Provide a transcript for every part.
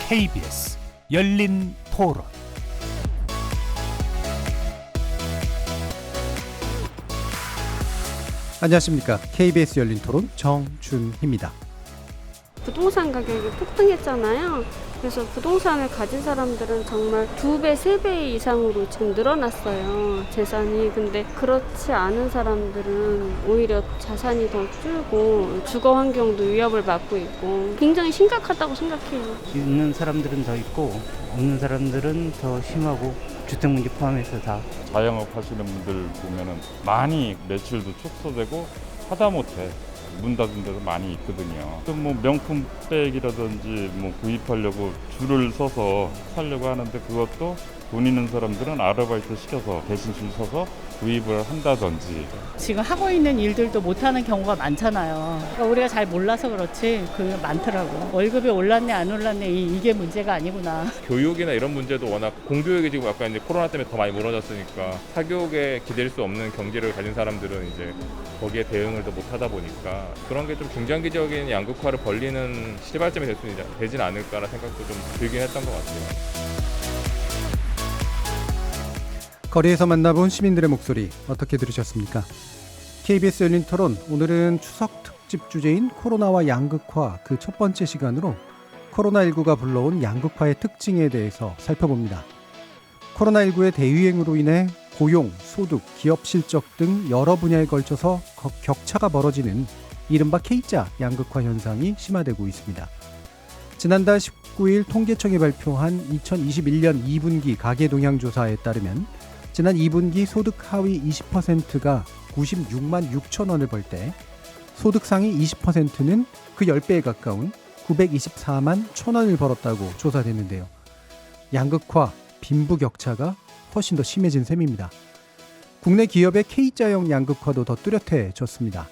KBS 열린 토론. 안녕하십니까. KBS 열린 토론 정준희입니다. 부동산 가격이 폭등했잖아요. 그래서 부동산을 가진 사람들은 정말 2배, 3배 이상으로 지금 늘어났어요. 재산이. 근데 그렇지 않은 사람들은 오히려 자산이 더 줄고 주거 환경도 위협을 받고 있고 굉장히 심각하다고 생각해요. 있는 사람들은 더 있고 없는 사람들은 더 심하고 주택 문제 포함해서 다. 자영업 하시는 분들 보면은 많이 매출도 축소되고 하다못해 문 닫은 데도 많이 있거든요. 또 뭐 명품백이라든지 뭐 구입하려고 줄을 서서 사려고 하는데 그것도 돈 있는 사람들은 아르바이트 시켜서 대신 줄 서서 구입을 한다든지. 지금 하고 있는 일들도 못하는 경우가 많잖아요. 그러니까 우리가 잘 몰라서 그렇지 그게 많더라고. 월급이 올랐네 안 올랐네 이게 문제가 아니구나. 교육이나 이런 문제도 워낙 공교육이 지금 약간 이제 코로나 때문에 더 많이 무너졌으니까 사교육에 기댈 수 없는 경제를 가진 사람들은 이제 거기에 대응을 더 못하다 보니까 그런 게 좀 중장기적인 양극화를 벌리는 시발점이 되진 않을까라는 생각도 좀 들긴 했던 것 같아요. 거리에서 만나본 시민들의 목소리 어떻게 들으셨습니까? KBS 열린 토론, 오늘은 추석 특집 주제인 코로나와 양극화 그 첫 번째 시간으로 코로나19가 불러온 양극화의 특징에 대해서 살펴봅니다. 코로나19의 대유행으로 인해 고용, 소득, 기업 실적 등 여러 분야에 걸쳐서 격차가 벌어지는 이른바 K자 양극화 현상이 심화되고 있습니다. 지난달 19일 통계청이 발표한 2021년 2분기 가계동향조사에 따르면 지난 2분기 소득 하위 20%가 96만 6천 원을 벌 때 소득 상위 20%는 그 10배에 가까운 924만 1천 원을 벌었다고 조사됐는데요. 양극화, 빈부격차가 훨씬 더 심해진 셈입니다. 국내 기업의 K자형 양극화도 더 뚜렷해졌습니다.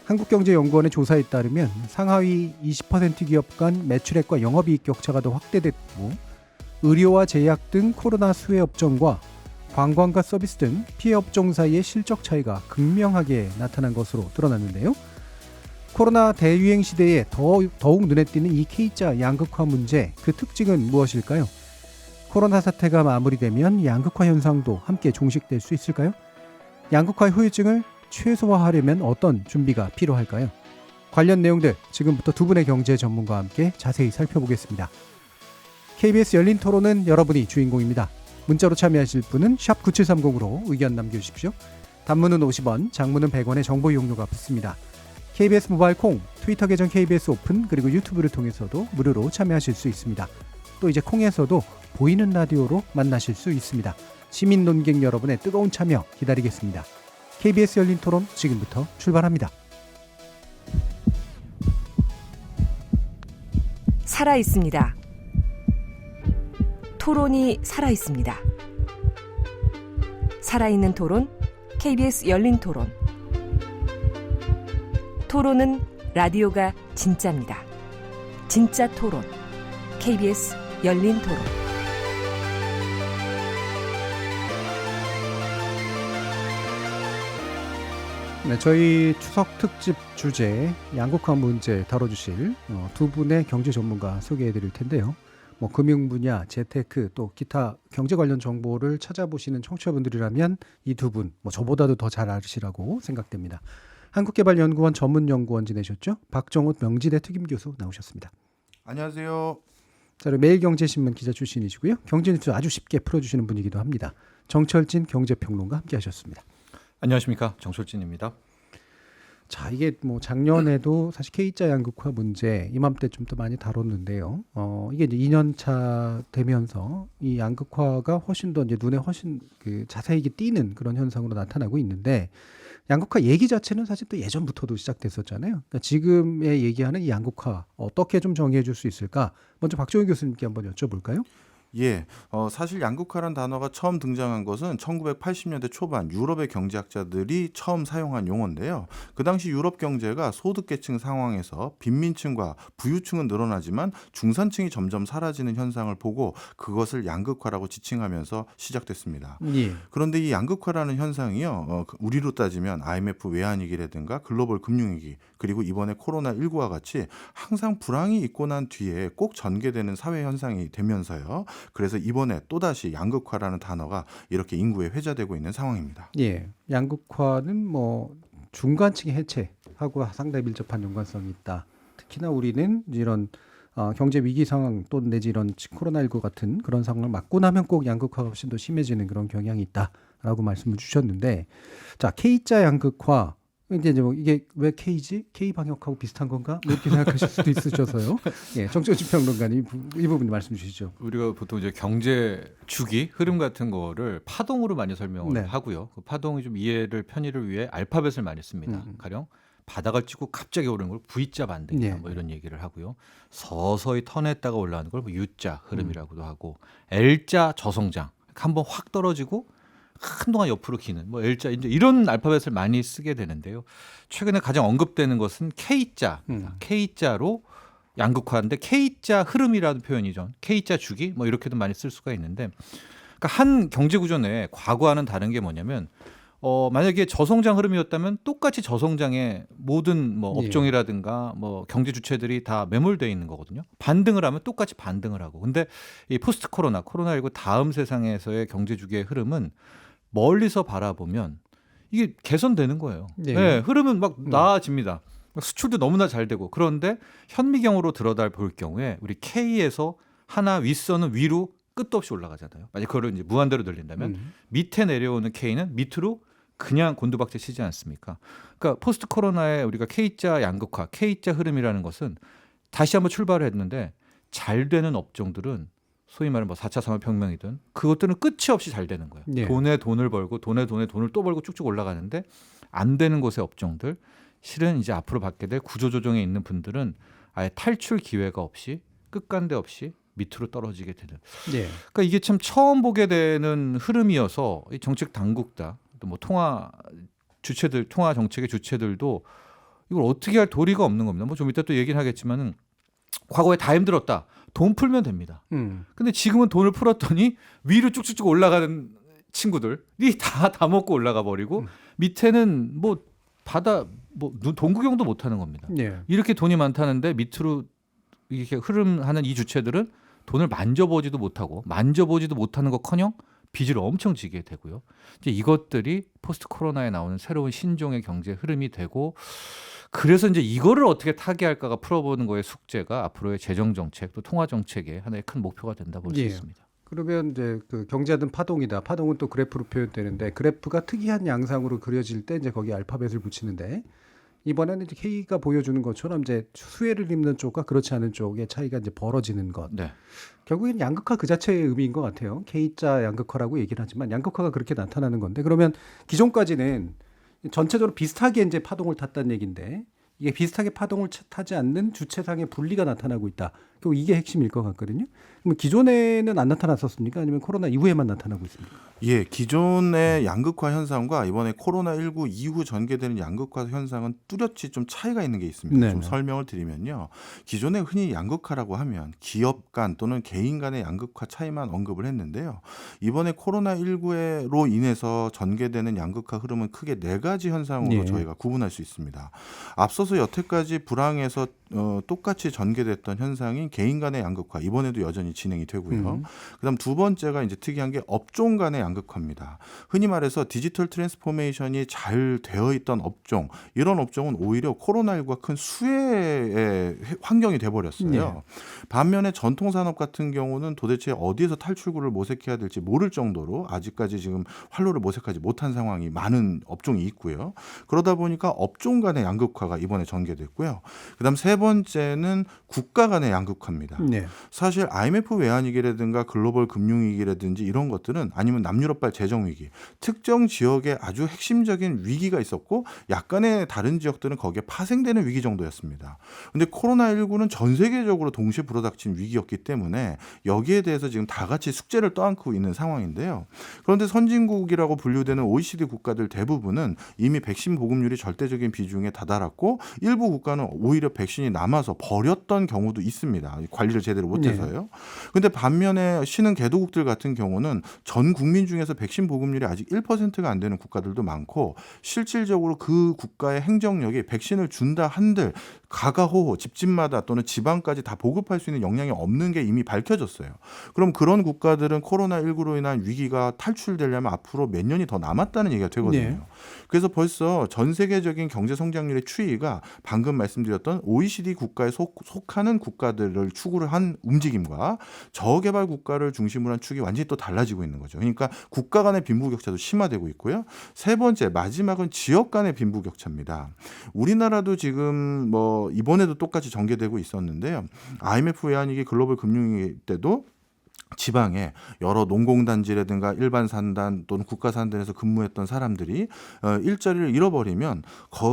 한국경제연구원의 조사에 따르면 상하위 20% 기업 간 매출액과 영업이익 격차가 더 확대됐고 의료와 제약 등 코로나 수혜 업종과 관광과 서비스 등 피해 업종 사이의 실적 차이가 극명하게 나타난 것으로 드러났는데요. 코로나 대유행 시대에 더욱 눈에 띄는 이 K자 양극화 문제, 그 특징은 무엇일까요? 코로나 사태가 마무리되면 양극화 현상도 함께 종식될 수 있을까요? 양극화의 후유증을 최소화하려면 어떤 준비가 필요할까요? 관련 내용들 지금부터 두 분의 경제 전문가와 함께 자세히 살펴보겠습니다. KBS 열린 토론은 여러분이 주인공입니다. 문자로 참여하실 분은 샵 9730으로 의견 남겨주십시오. 단문은 50원, 장문은 100원의 정보 이용료가 붙습니다. KBS 모바일 콩, 트위터 계정 KBS 오픈, 그리고 유튜브를 통해서도 무료로 참여하실 수 있습니다. 또 이제 콩에서도 보이는 라디오로 만나실 수 있습니다. 시민 논객 여러분의 뜨거운 참여 기다리겠습니다. KBS 열린 토론 지금부터 출발합니다. 살아있습니다. 토론이 살아있습니다. 살아있는 토론, KBS 열린 토론. 토론은 라디오가 진짜입니다. 진짜 토론, KBS 열린 토론. 네, 저희 추석 특집 주제 양극화 문제 다뤄주실 두 분의 경제 전문가 소개해드릴 텐데요. 금융 분야, 재테크, 또 기타 경제 관련 정보를 찾아보시는 청취자분들이라면 이 두 분 저보다도 더 잘 아시라고 생각됩니다. 한국개발연구원 전문연구원 지내셨죠? 박정훈 명지대 특임교수 나오셨습니다. 안녕하세요. 자, 그리고 매일경제신문 기자 출신이시고요. 경제뉴스 아주 쉽게 풀어주시는 분이기도 합니다. 정철진 경제평론가 함께하셨습니다. 안녕하십니까, 정철진입니다. 자, 이게 작년에도 사실 K자 양극화 문제 이맘때쯤 또 많이 다뤘는데요. 이게 이제 2년차 되면서 이 양극화가 훨씬 더 이제 눈에 훨씬 자세히 띄는 그런 현상으로 나타나고 있는데, 양극화 얘기 자체는 사실 또 예전부터도 시작됐었잖아요. 그러니까 지금에 얘기하는 이 양극화 어떻게 좀 정의해 줄 수 있을까? 먼저 박정희 교수님께 한번 여쭤볼까요? 예, 사실 양극화란 단어가 처음 등장한 것은 1980년대 초반 유럽의 경제학자들이 처음 사용한 용어인데요. 그 당시 유럽 경제가 소득계층 상황에서 빈민층과 부유층은 늘어나지만 중산층이 점점 사라지는 현상을 보고 그것을 양극화라고 지칭하면서 시작됐습니다. 예. 그런데 이 양극화라는 현상이요, 우리로 따지면 IMF 외환위기라든가 글로벌 금융위기, 그리고 이번에 코로나19와 같이 항상 불황이 있고 난 뒤에 꼭 전개되는 사회 현상이 되면서요. 그래서 이번에 또다시 양극화라는 단어가 이렇게 인구에 회자되고 있는 상황입니다. 예, 양극화는 뭐 중간층의 해체하고 상당히 밀접한 연관성이 있다. 특히나 우리는 이런 경제 위기 상황 또는 내지 이런 코로나19 같은 그런 상황을 맞고 나면 꼭 양극화가 훨씬 더 심해지는 그런 경향이 있다라고 말씀을 주셨는데, 자, K자 양극화 이제 뭐 이게 왜 K지? K 방역하고 비슷한 건가? 뭐 이렇게 생각하실 수도 있으셔서요. 예, 정철진 평론가님 이 부분 말씀 주시죠. 우리가 보통 이제 경제 주기 흐름 같은 거를 파동으로 많이 설명을 네. 하고요. 그 파동이 좀 이해를 편의를 위해 알파벳을 많이 씁니다. 가령 바닥을 찍고 갑자기 오르는 걸 V자 반등이다, 네. 뭐 이런 얘기를 하고요. 서서히 턴했다가 올라가는 걸 뭐 U자 흐름이라고도 하고, L자 저성장, 한번 확 떨어지고 한동안 옆으로 기는 뭐 L자, 이제 이런 알파벳을 많이 쓰게 되는데요. 최근에 가장 언급되는 것은 K자, K자로 양극화인데 K자 흐름이라는 표현이죠. K자 주기 뭐 이렇게도 많이 쓸 수가 있는데, 그러니까 한 경제 구조 내에 과거와는 다른 게 뭐냐면, 만약에 저성장 흐름이었다면 똑같이 저성장의 모든 뭐 예. 업종이라든가 뭐 경제 주체들이 다 매몰되어 있는 거거든요. 반등을 하면 똑같이 반등을 하고. 근데 이 포스트 코로나19 다음 세상에서의 경제 주기의 흐름은 멀리서 바라보면 이게 개선되는 거예요. 예. 네, 흐름은 막 나아집니다. 수출도 너무나 잘 되고. 그런데 현미경으로 들여다 볼 경우에 우리 K에서 하나 윗선은 위로 끝도 없이 올라가잖아요. 만약 그걸 이제 무한대로 늘린다면 밑에 내려오는 K는 밑으로 그냥 곤두박질 치지 않습니까? 그러니까 포스트 코로나에 우리가 K자 양극화, K자 흐름이라는 것은 다시 한번 출발을 했는데, 잘 되는 업종들은 소위 말하는 뭐 4차 산업혁명이든 그것들은 끝이 없이 잘 되는 거예요. 예. 돈에 돈을 벌고 돈에 돈을 또 벌고 쭉쭉 올라가는데, 안 되는 곳의 업종들, 실은 이제 앞으로 받게 될 구조조정에 있는 분들은 아예 탈출 기회가 없이 끝간데 없이 밑으로 떨어지게 되는. 예. 그러니까 이게 참 처음 보게 되는 흐름이어서 이 정책 당국다, 또 뭐 통화 주체들, 통화 정책의 주체들도 이걸 어떻게 할 도리가 없는 겁니다. 뭐 좀 이따 또 얘기는 하겠지만은 과거에 다 힘들었다. 돈 풀면 됩니다. 근데 지금은 돈을 풀었더니 위로 쭉쭉쭉 올라가는 친구들이 다 먹고 올라가 버리고 밑에는 뭐 바다 뭐 돈 구경도 못 하는 겁니다. 예. 이렇게 돈이 많다는데 밑으로 이렇게 흐름하는 이 주체들은 돈을 만져보지도 못하는 것커녕 빚을 엄청 지게 되고요. 이제 이것들이 포스트 코로나에 나오는 새로운 신종의 경제 흐름이 되고, 그래서 이제 이거를 어떻게 타개할까가 풀어보는 거의 숙제가 앞으로의 재정 정책 또 통화 정책의 하나의 큰 목표가 된다 볼 수 예. 있습니다. 그러면 이제 그 경제하든 파동이다. 파동은 또 그래프로 표현되는데, 그래프가 특이한 양상으로 그려질 때 이제 거기 알파벳을 붙이는데, 이번에는 이제 K가 보여주는 것처럼 이제 수혜를 입는 쪽과 그렇지 않은 쪽의 차이가 이제 벌어지는 것. 네. 결국엔 양극화 그 자체의 의미인 것 같아요. K자 양극화라고 얘기를 하지만 양극화가 그렇게 나타나는 건데, 그러면 기존까지는 전체적으로 비슷하게 이제 파동을 탔다는 얘기인데, 이게 비슷하게 파동을 타지 않는 주체상의 분리가 나타나고 있다. 결국 이게 핵심일 것 같거든요. 그럼 기존에는 안 나타났었습니까? 아니면 코로나 이후에만 나타나고 있습니까? 예, 기존의 양극화 현상과 이번에 코로나19 이후 전개되는 양극화 현상은 뚜렷이 좀 차이가 있는 게 있습니다. 네네. 좀 설명을 드리면요. 기존에 흔히 양극화라고 하면 기업 간 또는 개인 간의 양극화 차이만 언급을 했는데요. 이번에 코로나19로 인해서 전개되는 양극화 흐름은 크게 네 가지 현상으로 예. 저희가 구분할 수 있습니다. 앞서서 여태까지 불황에서 똑같이 전개됐던 현상인 개인 간의 양극화, 이번에도 여전히 진행이 되고요. 그다음 두 번째가 이제 특이한 게 업종 간의 양극화입니다. 흔히 말해서 디지털 트랜스포메이션이 잘 되어 있던 업종, 이런 업종은 오히려 코로나19가 큰 수혜의 환경이 돼버렸어요. 네. 반면에 전통 산업 같은 경우는 도대체 어디에서 탈출구를 모색해야 될지 모를 정도로 아직까지 지금 활로를 모색하지 못한 상황이 많은 업종이 있고요. 그러다 보니까 업종 간의 양극화가 이번에 전개됐고요. 그다음 세 번째는 국가 간의 양극화입니다. 네. 사실 IMF 외환위기라든가 글로벌 금융위기라든지 이런 것들은, 아니면 남유럽발 재정위기, 특정 지역에 아주 핵심적인 위기가 있었고 약간의 다른 지역들은 거기에 파생되는 위기 정도였습니다. 그런데 코로나19는 전 세계적으로 동시에 불어닥친 위기였기 때문에 여기에 대해서 지금 다 같이 숙제를 떠안고 있는 상황인데요. 그런데 선진국이라고 분류되는 OECD 국가들 대부분은 이미 백신 보급률이 절대적인 비중에 다다랐고, 일부 국가는 오히려 백신이 백신이 남아서 버렸던 경우도 있습니다. 관리를 제대로 못해서요. 근데 반면에 신흥 개도국들 같은 경우는 전 국민 중에서 백신 보급률이 아직 1%가 안 되는 국가들도 많고 실질적으로 그 국가의 행정력이 백신을 준다 한들 가가호호 집집마다 또는 지방까지 다 보급할 수 있는 역량이 없는 게 이미 밝혀졌어요. 그럼 그런 국가들은 코로나19로 인한 위기가 탈출되려면 앞으로 몇 년이 더 남았다는 얘기가 되거든요. 네. 그래서 벌써 전 세계적인 경제 성장률의 추이가 방금 말씀드렸던 OECD 국가에 속하는 국가들을 축으로 한 움직임과 저개발 국가를 중심으로 한 축이 완전히 또 달라지고 있는 거죠. 그러니까 국가 간의 빈부격차도 심화되고 있고요. 세 번째, 마지막은 지역 간의 빈부격차입니다. 우리나라도 지금 뭐 이번에도 똑같이 전개되고 있었는데요. IMF 외환위기 글로벌 금융위기 때도 지방에 여러 농공단지라든가 일반 산단 또는 국가 산단에서 근무했던 사람들이 일자리를 잃어버리면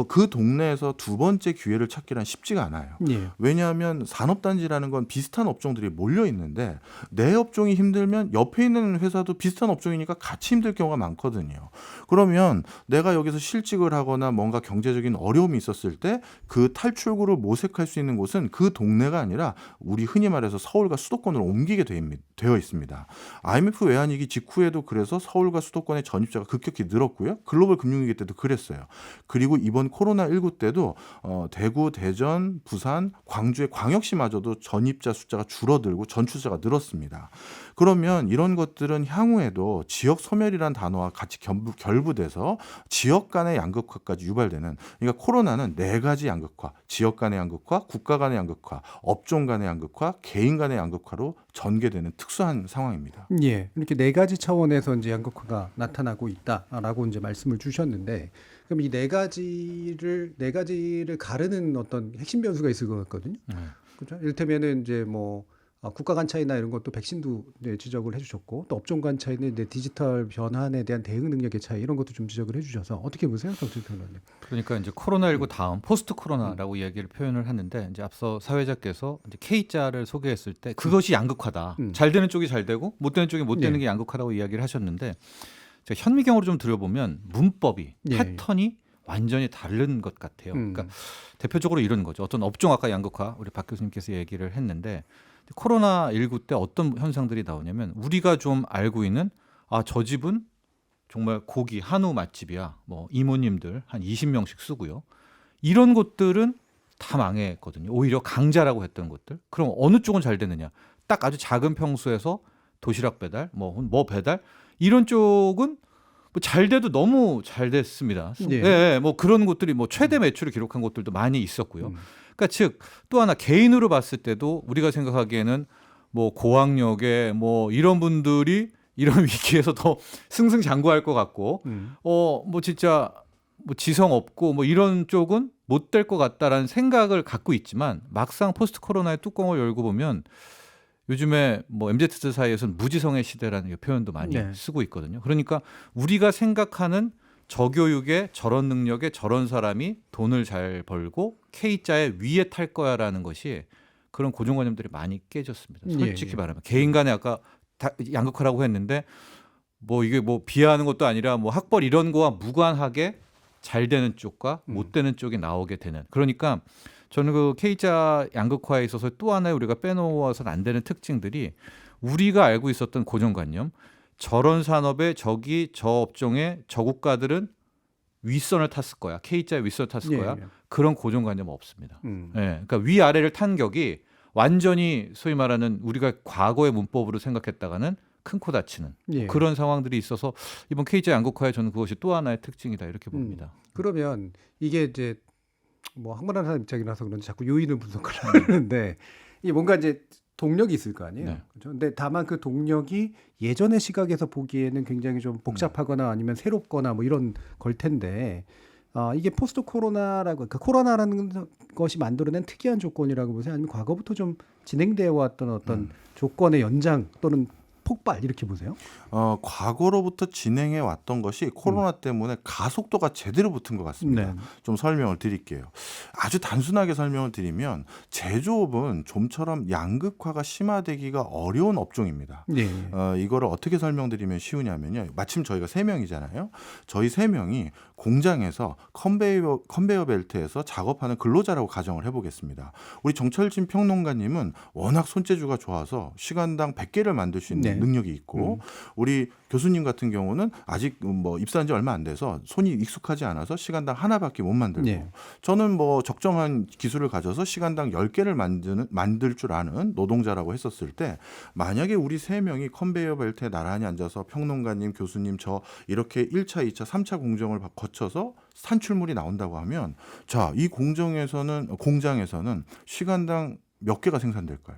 그 동네에서 두 번째 기회를 찾기란 쉽지가 않아요. 왜냐하면 산업단지라는 건 비슷한 업종들이 몰려 있는데 내 업종이 힘들면 옆에 있는 회사도 비슷한 업종이니까 같이 힘들 경우가 많거든요. 그러면 내가 여기서 실직을 하거나 뭔가 경제적인 어려움이 있었을 때 그 탈출구를 모색할 수 있는 곳은 그 동네가 아니라 우리 흔히 말해서 서울과 수도권으로 옮기게 되어 있습니다. IMF 외환위기 직후에도 그래서 서울과 수도권의 전입자가 급격히 늘었고요. 글로벌 금융위기 때도 그랬어요. 그리고 이번 코로나19 때도 대구, 대전, 부산, 광주의 광역시마저도 전입자 숫자가 줄어들고 전출자가 늘었습니다. 그러면 이런 것들은 향후에도 지역 소멸이라는 단어와 같이 결부돼서 지역 간의 양극화까지 유발되는, 그러니까 코로나는 네 가지 양극화, 지역 간의 양극화, 국가 간의 양극화, 업종 간의 양극화, 개인 간의 양극화로 전개되는 특수한 상황입니다. 예, 이렇게 네 가지 차원에서 이제 양극화가 나타나고 있다라고 이제 말씀을 주셨는데, 그럼 이 네 가지를 가르는 어떤 핵심 변수가 있을 것 같거든요. 그렇죠? 이를테면은 이제 뭐 국가 간 차이나 이런 것도 백신도 네, 지적을 해주셨고, 또 업종 간 차이는 이제 디지털 변환에 대한 대응 능력의 차이, 이런 것도 좀 지적을 해주셔서 어떻게 보세요, 정철 평론가님? 그러니까 이제 코로나19 다음 포스트 코로나라고 이야기를 표현을 하는데, 이제 앞서 사회자께서 이제 K자를 소개했을 때 그것이 양극화다. 잘 되는 쪽이 잘 되고 못 되는 쪽이 못 되는 게 양극화라고 이야기를 하셨는데, 제가 현미경으로 좀 들여보면 문법이 패턴이 완전히 다른 것 같아요. 그러니까 대표적으로 이런 거죠. 어떤 업종 아까 양극화 우리 박 교수님께서 얘기를 했는데, 코로나19 때 어떤 현상들이 나오냐면, 우리가 좀 알고 있는 저 집은 정말 고기 한우 맛집이야. 뭐 이모님들 한 20명씩 쓰고요. 이런 곳들은 다 망했거든요. 오히려 강자라고 했던 곳들. 그럼 어느 쪽은 잘 되느냐? 딱 아주 작은 평수에서 도시락 배달, 뭐 배달 이런 쪽은 뭐 잘 돼도 너무 잘 됐습니다. 뭐 그런 곳들이 뭐 최대 매출을 기록한 곳들도 많이 있었고요. 그러니까 즉 또 하나 개인으로 봤을 때도 우리가 생각하기에는 뭐 고학력에 뭐 이런 분들이 이런 위기에서 더 승승장구할 것 같고, 뭐 진짜 뭐 지성 없고 뭐 이런 쪽은 못 될 것 같다라는 생각을 갖고 있지만, 막상 포스트 코로나의 뚜껑을 열고 보면 요즘에 뭐 MZ들 사이에서는 무지성의 시대라는 표현도 많이 쓰고 있거든요. 그러니까 우리가 생각하는 저교육에 저런 능력에 저런 사람이 돈을 잘 벌고 K자의 위에 탈 거야라는 것이, 그런 고정관념들이 많이 깨졌습니다. 솔직히 말하면 개인 간에 아까 양극화라고 했는데, 뭐 이게 뭐 비하하는 것도 아니라 뭐 학벌 이런 거와 무관하게 잘 되는 쪽과 못 되는 쪽이 나오게 되는. 그러니까 저는 그 K자 양극화에 있어서 또 하나의 우리가 빼놓아서는 안 되는 특징들이, 우리가 알고 있었던 고정관념, 저런 산업에 저 업종에 저 국가들은 윗선을 탔을 거야, K자의 윗선을 탔을 거야, 그런 고정관념은 없습니다. 그러니까 위아래를 탄 격이 완전히 소위 말하는 우리가 과거의 문법으로 생각했다가는 큰 코 다치는 그런 상황들이 있어서, 이번 K자 양극화에 저는 그것이 또 하나의 특징이다 이렇게 봅니다. 그러면 이게 이제 뭐 학문하는 사람 입장이라서 그런지 자꾸 요인을 분석하려는데, 이게 뭔가 이제 동력이 있을 거 아니에요. 그렇죠? 근데 다만 그 동력이 예전의 시각에서 보기에는 굉장히 좀 복잡하거나 아니면 새롭거나 뭐 이런 걸 텐데, 이게 포스트 코로나라고, 그 코로나라는 것이 만들어낸 특이한 조건이라고 보세요? 아니면 과거부터 좀 진행되어 왔던 어떤 조건의 연장 또는 폭발 이렇게 보세요? 과거로부터 진행해 왔던 것이 코로나 때문에 가속도가 제대로 붙은 것 같습니다. 네. 좀 설명을 드릴게요. 아주 단순하게 설명을 드리면 제조업은 좀처럼 양극화가 심화되기가 어려운 업종입니다. 네. 이거를 어떻게 설명드리면 쉬우냐면요. 마침 저희가 3명이잖아요. 저희 3명이 공장에서 컨베이어 벨트에서 작업하는 근로자라고 가정을 해보겠습니다. 우리 정철진 평론가님은 워낙 손재주가 좋아서 시간당 100개를 만들 수 있는 네. 능력이 있고 우리 교수님 같은 경우는 아직 뭐 입사한 지 얼마 안 돼서 손이 익숙하지 않아서 시간당 하나밖에 못 만들고 네. 저는 뭐 적정한 기술을 가져서 시간당 10개를 만들 줄 아는 노동자라고 했었을 때 만약에 우리 3명이 컨베이어 벨트에 나란히 앉아서 평론가님, 교수님, 저 이렇게 1차, 2차, 3차 공정을 거쳐서 산출물이 나온다고 하면 자, 이 공장에서는 시간당 몇 개가 생산될까요?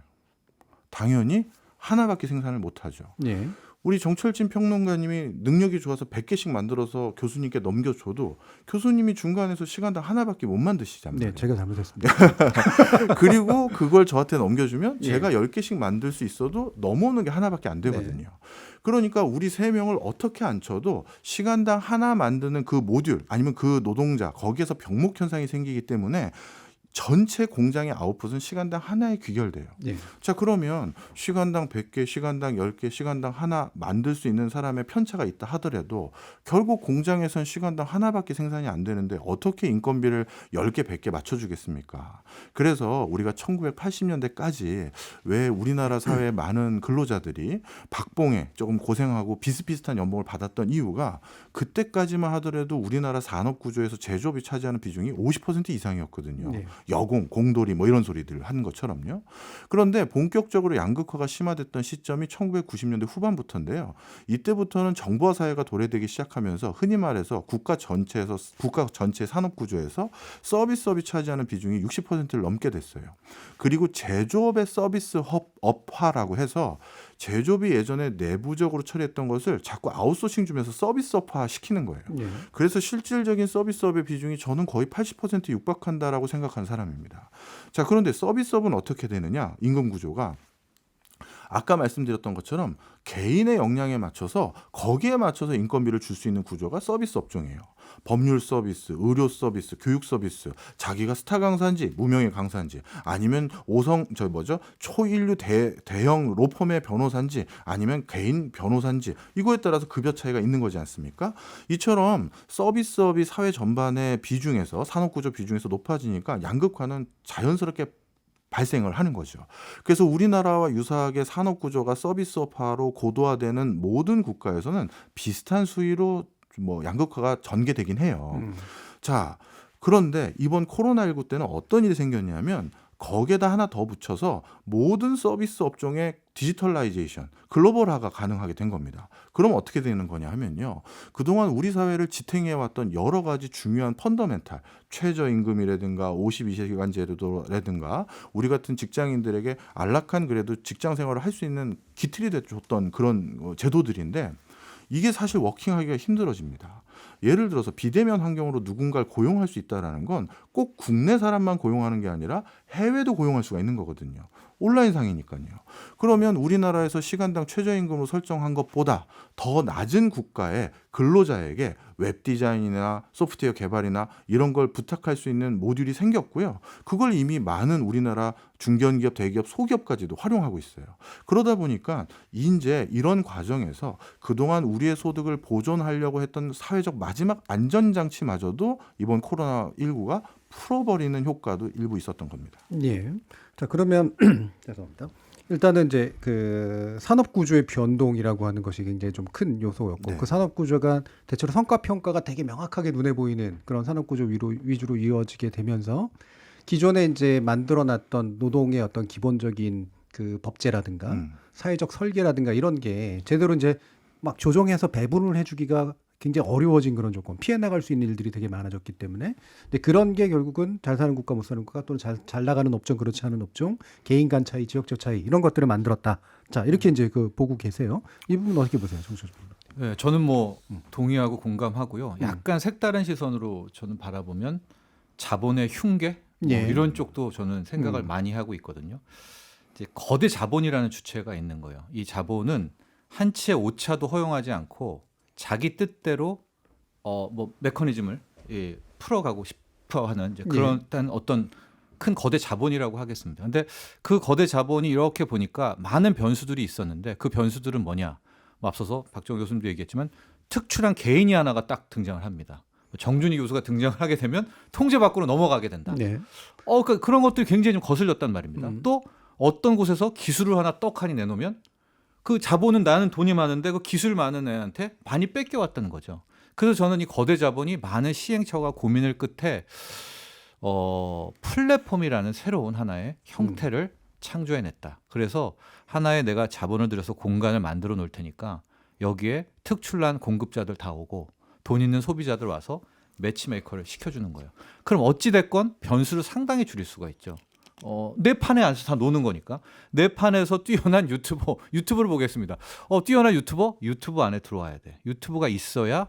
당연히 하나밖에 생산을 못하죠. 네. 우리 정철진 평론가님이 능력이 좋아서 100개씩 만들어서 교수님께 넘겨줘도 교수님이 중간에서 시간당 하나밖에 못 만드시잖아요. 네, 제가 잘못했습니다. 그리고 그걸 저한테 넘겨주면 예. 제가 10개씩 만들 수 있어도 넘어오는 게 하나밖에 안 되거든요. 그러니까 우리 3명을 어떻게 앉혀도 시간당 하나 만드는 그 모듈 아니면 그 노동자 거기에서 병목 현상이 생기기 때문에 전체 공장의 아웃풋은 시간당 하나에 귀결돼요. 네. 자, 그러면 시간당 100개, 시간당 10개, 시간당 하나 만들 수 있는 사람의 편차가 있다 하더라도 결국 공장에선 시간당 하나밖에 생산이 안 되는데 어떻게 인건비를 10개, 100개 맞춰주겠습니까? 그래서 우리가 1980년대까지 왜 우리나라 사회의 많은 근로자들이 박봉에 조금 고생하고 비슷비슷한 연봉을 받았던 이유가 그때까지만 하더라도 우리나라 산업 구조에서 제조업이 차지하는 비중이 50% 이상이었거든요. 네. 여공, 공돌이 뭐 이런 소리들 하는 것처럼요. 그런데 본격적으로 양극화가 심화됐던 시점이 1990년대 후반부터인데요. 이때부터는 정보화 사회가 도래되기 시작하면서 흔히 말해서 국가 전체 산업 구조에서 서비스업이 차지하는 비중이 60%를 넘게 됐어요. 그리고 제조업의 서비스 업화라고 해서 제조업이 예전에 내부적으로 처리했던 것을 자꾸 아웃소싱 주면서 서비스업화 시키는 거예요. 네. 그래서 실질적인 서비스업의 비중이 저는 거의 80% 육박한다라고 생각하는 사람입니다. 자, 그런데 서비스업은 어떻게 되느냐? 임금 구조가 아까 말씀드렸던 것처럼 개인의 역량에 맞춰서 거기에 맞춰서 인건비를 줄 수 있는 구조가 서비스 업종이에요. 법률 서비스, 의료 서비스, 교육 서비스, 자기가 스타 강사인지 무명의 강사인지 아니면 초일류 대형 로펌의 변호사인지 아니면 개인 변호사인지 이거에 따라서 급여 차이가 있는 거지 않습니까? 이처럼 서비스업이 사회 전반의 비중에서 산업구조 비중에서 높아지니까 양극화는 자연스럽게 발생을 하는 거죠. 그래서 우리나라와 유사하게 산업구조가 서비스업화로 고도화되는 모든 국가에서는 비슷한 수위로 양극화가 전개되긴 해요. 자, 그런데 이번 코로나19 때는 어떤 일이 생겼냐면 거기에다 하나 더 붙여서 모든 서비스 업종의 디지털라이제이션, 글로벌화가 가능하게 된 겁니다. 그럼 어떻게 되는 거냐 하면요. 그동안 우리 사회를 지탱해왔던 여러 가지 중요한 펀더멘탈, 최저임금이라든가 52시간 제도라든가 우리 같은 직장인들에게 안락한 그래도 직장 생활을 할 수 있는 기틀이 돼줬던 그런 제도들인데 이게 사실 워킹하기가 힘들어집니다. 예를 들어서 비대면 환경으로 누군가를 고용할 수 있다는 건 꼭 국내 사람만 고용하는 게 아니라 해외도 고용할 수가 있는 거거든요. 온라인상이니까요. 그러면 우리나라에서 시간당 최저임금으로 설정한 것보다 더 낮은 국가의 근로자에게 웹디자인이나 소프트웨어 개발이나 이런 걸 부탁할 수 있는 모듈이 생겼고요. 그걸 이미 많은 우리나라 중견기업, 대기업, 소기업까지도 활용하고 있어요. 그러다 보니까 이제 이런 과정에서 그동안 우리의 소득을 보존하려고 했던 사회적 마지막 안전장치마저도 이번 코로나19가 풀어버리는 효과도 일부 있었던 겁니다. 예. 자, 그러면 죄송합니다. 일단은 이제 그 산업 구조의 변동이라고 하는 것이 굉장히 좀 큰 요소였고 네. 그 산업 구조가 대체로 성과 평가가 되게 명확하게 눈에 보이는 그런 산업 구조 위주로 이어지게 되면서 기존에 이제 만들어놨던 노동의 어떤 기본적인 그 법제라든가 사회적 설계라든가 이런 게 제대로 이제 막 조정해서 배분을 해주기가 굉장히 어려워진 그런 조건, 피해 나갈 수 있는 일들이 되게 많아졌기 때문에, 근데 그런 게 결국은 잘 사는 국가, 못 사는 국가, 또는 잘 나가는 업종, 그렇지 않은 업종, 개인 간 차이, 지역적 차이 이런 것들을 만들었다. 자, 이렇게 이제 그 보고 계세요. 이 부분 어떻게 보세요, 정철준? 네, 저는 뭐 동의하고 공감하고요. 약간 색다른 시선으로 저는 바라보면 자본의 흉계 예. 이런 쪽도 저는 생각을 많이 하고 있거든요. 이제 거대 자본이라는 주체가 있는 거예요. 이 자본은 한치의 오차도 허용하지 않고 자기 뜻대로 뭐 메커니즘을 풀어가고 싶어하는 이제 그런 어떤 큰 거대 자본이라고 하겠습니다. 근데 그 거대 자본이 이렇게 보니까 많은 변수들이 있었는데 그 변수들은 뭐냐? 뭐 앞서서 박정호 교수님도 얘기했지만 특출한 개인이 하나가 딱 등장을 합니다. 정준희 교수가 등장을 하게 되면 통제 밖으로 넘어가게 된다. 네. 그러니까 그런 것들이 굉장히 좀 거슬렸단 말입니다. 또 어떤 곳에서 기술을 하나 떡하니 내놓으면 그 자본은 나는 돈이 많은데 그 기술 많은 애한테 많이 뺏겨왔다는 거죠. 그래서 저는 이 거대 자본이 많은 시행착오와 고민을 끝에 플랫폼이라는 새로운 하나의 형태를 창조해냈다. 그래서 하나의 내가 자본을 들여서 공간을 만들어 놓을 테니까 여기에 특출난 공급자들 다 오고 돈 있는 소비자들 와서 매치메이커를 시켜주는 거예요. 그럼 어찌됐건 변수를 상당히 줄일 수가 있죠. 내 판에 안에서 다 노는 거니까. 내 판에서 뛰어난 유튜버를 보겠습니다. 뛰어난 유튜브 안에 들어와야 돼. 유튜브가 있어야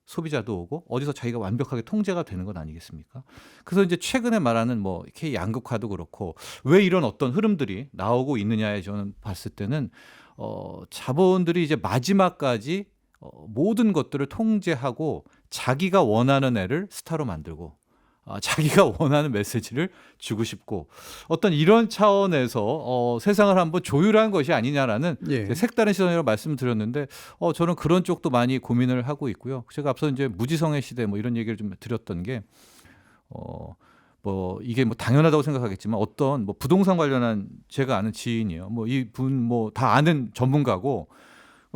소비자도 오고 어디서 자기가 완벽하게 통제가 되는 건 아니겠습니까? 그래서 이제 최근에 말하는 뭐 이렇게 양극화도 그렇고 왜 이런 어떤 흐름들이 나오고 있느냐에 저는 봤을 때는 자본들이 이제 마지막까지 모든 것들을 통제하고 자기가 원하는 애를 스타로 만들고 자기가 원하는 메시지를 주고 싶고 어떤 이런 차원에서 세상을 한번 조율한 것이 아니냐라는 색다른 시선으로 말씀을 드렸는데 저는 그런 쪽도 많이 고민을 하고 있고요. 제가 앞서 이제 무지성의 시대 뭐 이런 얘기를 좀 드렸던 게 뭐 이게 뭐 당연하다고 생각하겠지만 어떤 뭐 부동산 관련한 제가 아는 지인이요. 뭐 이분 뭐 다 아는 전문가고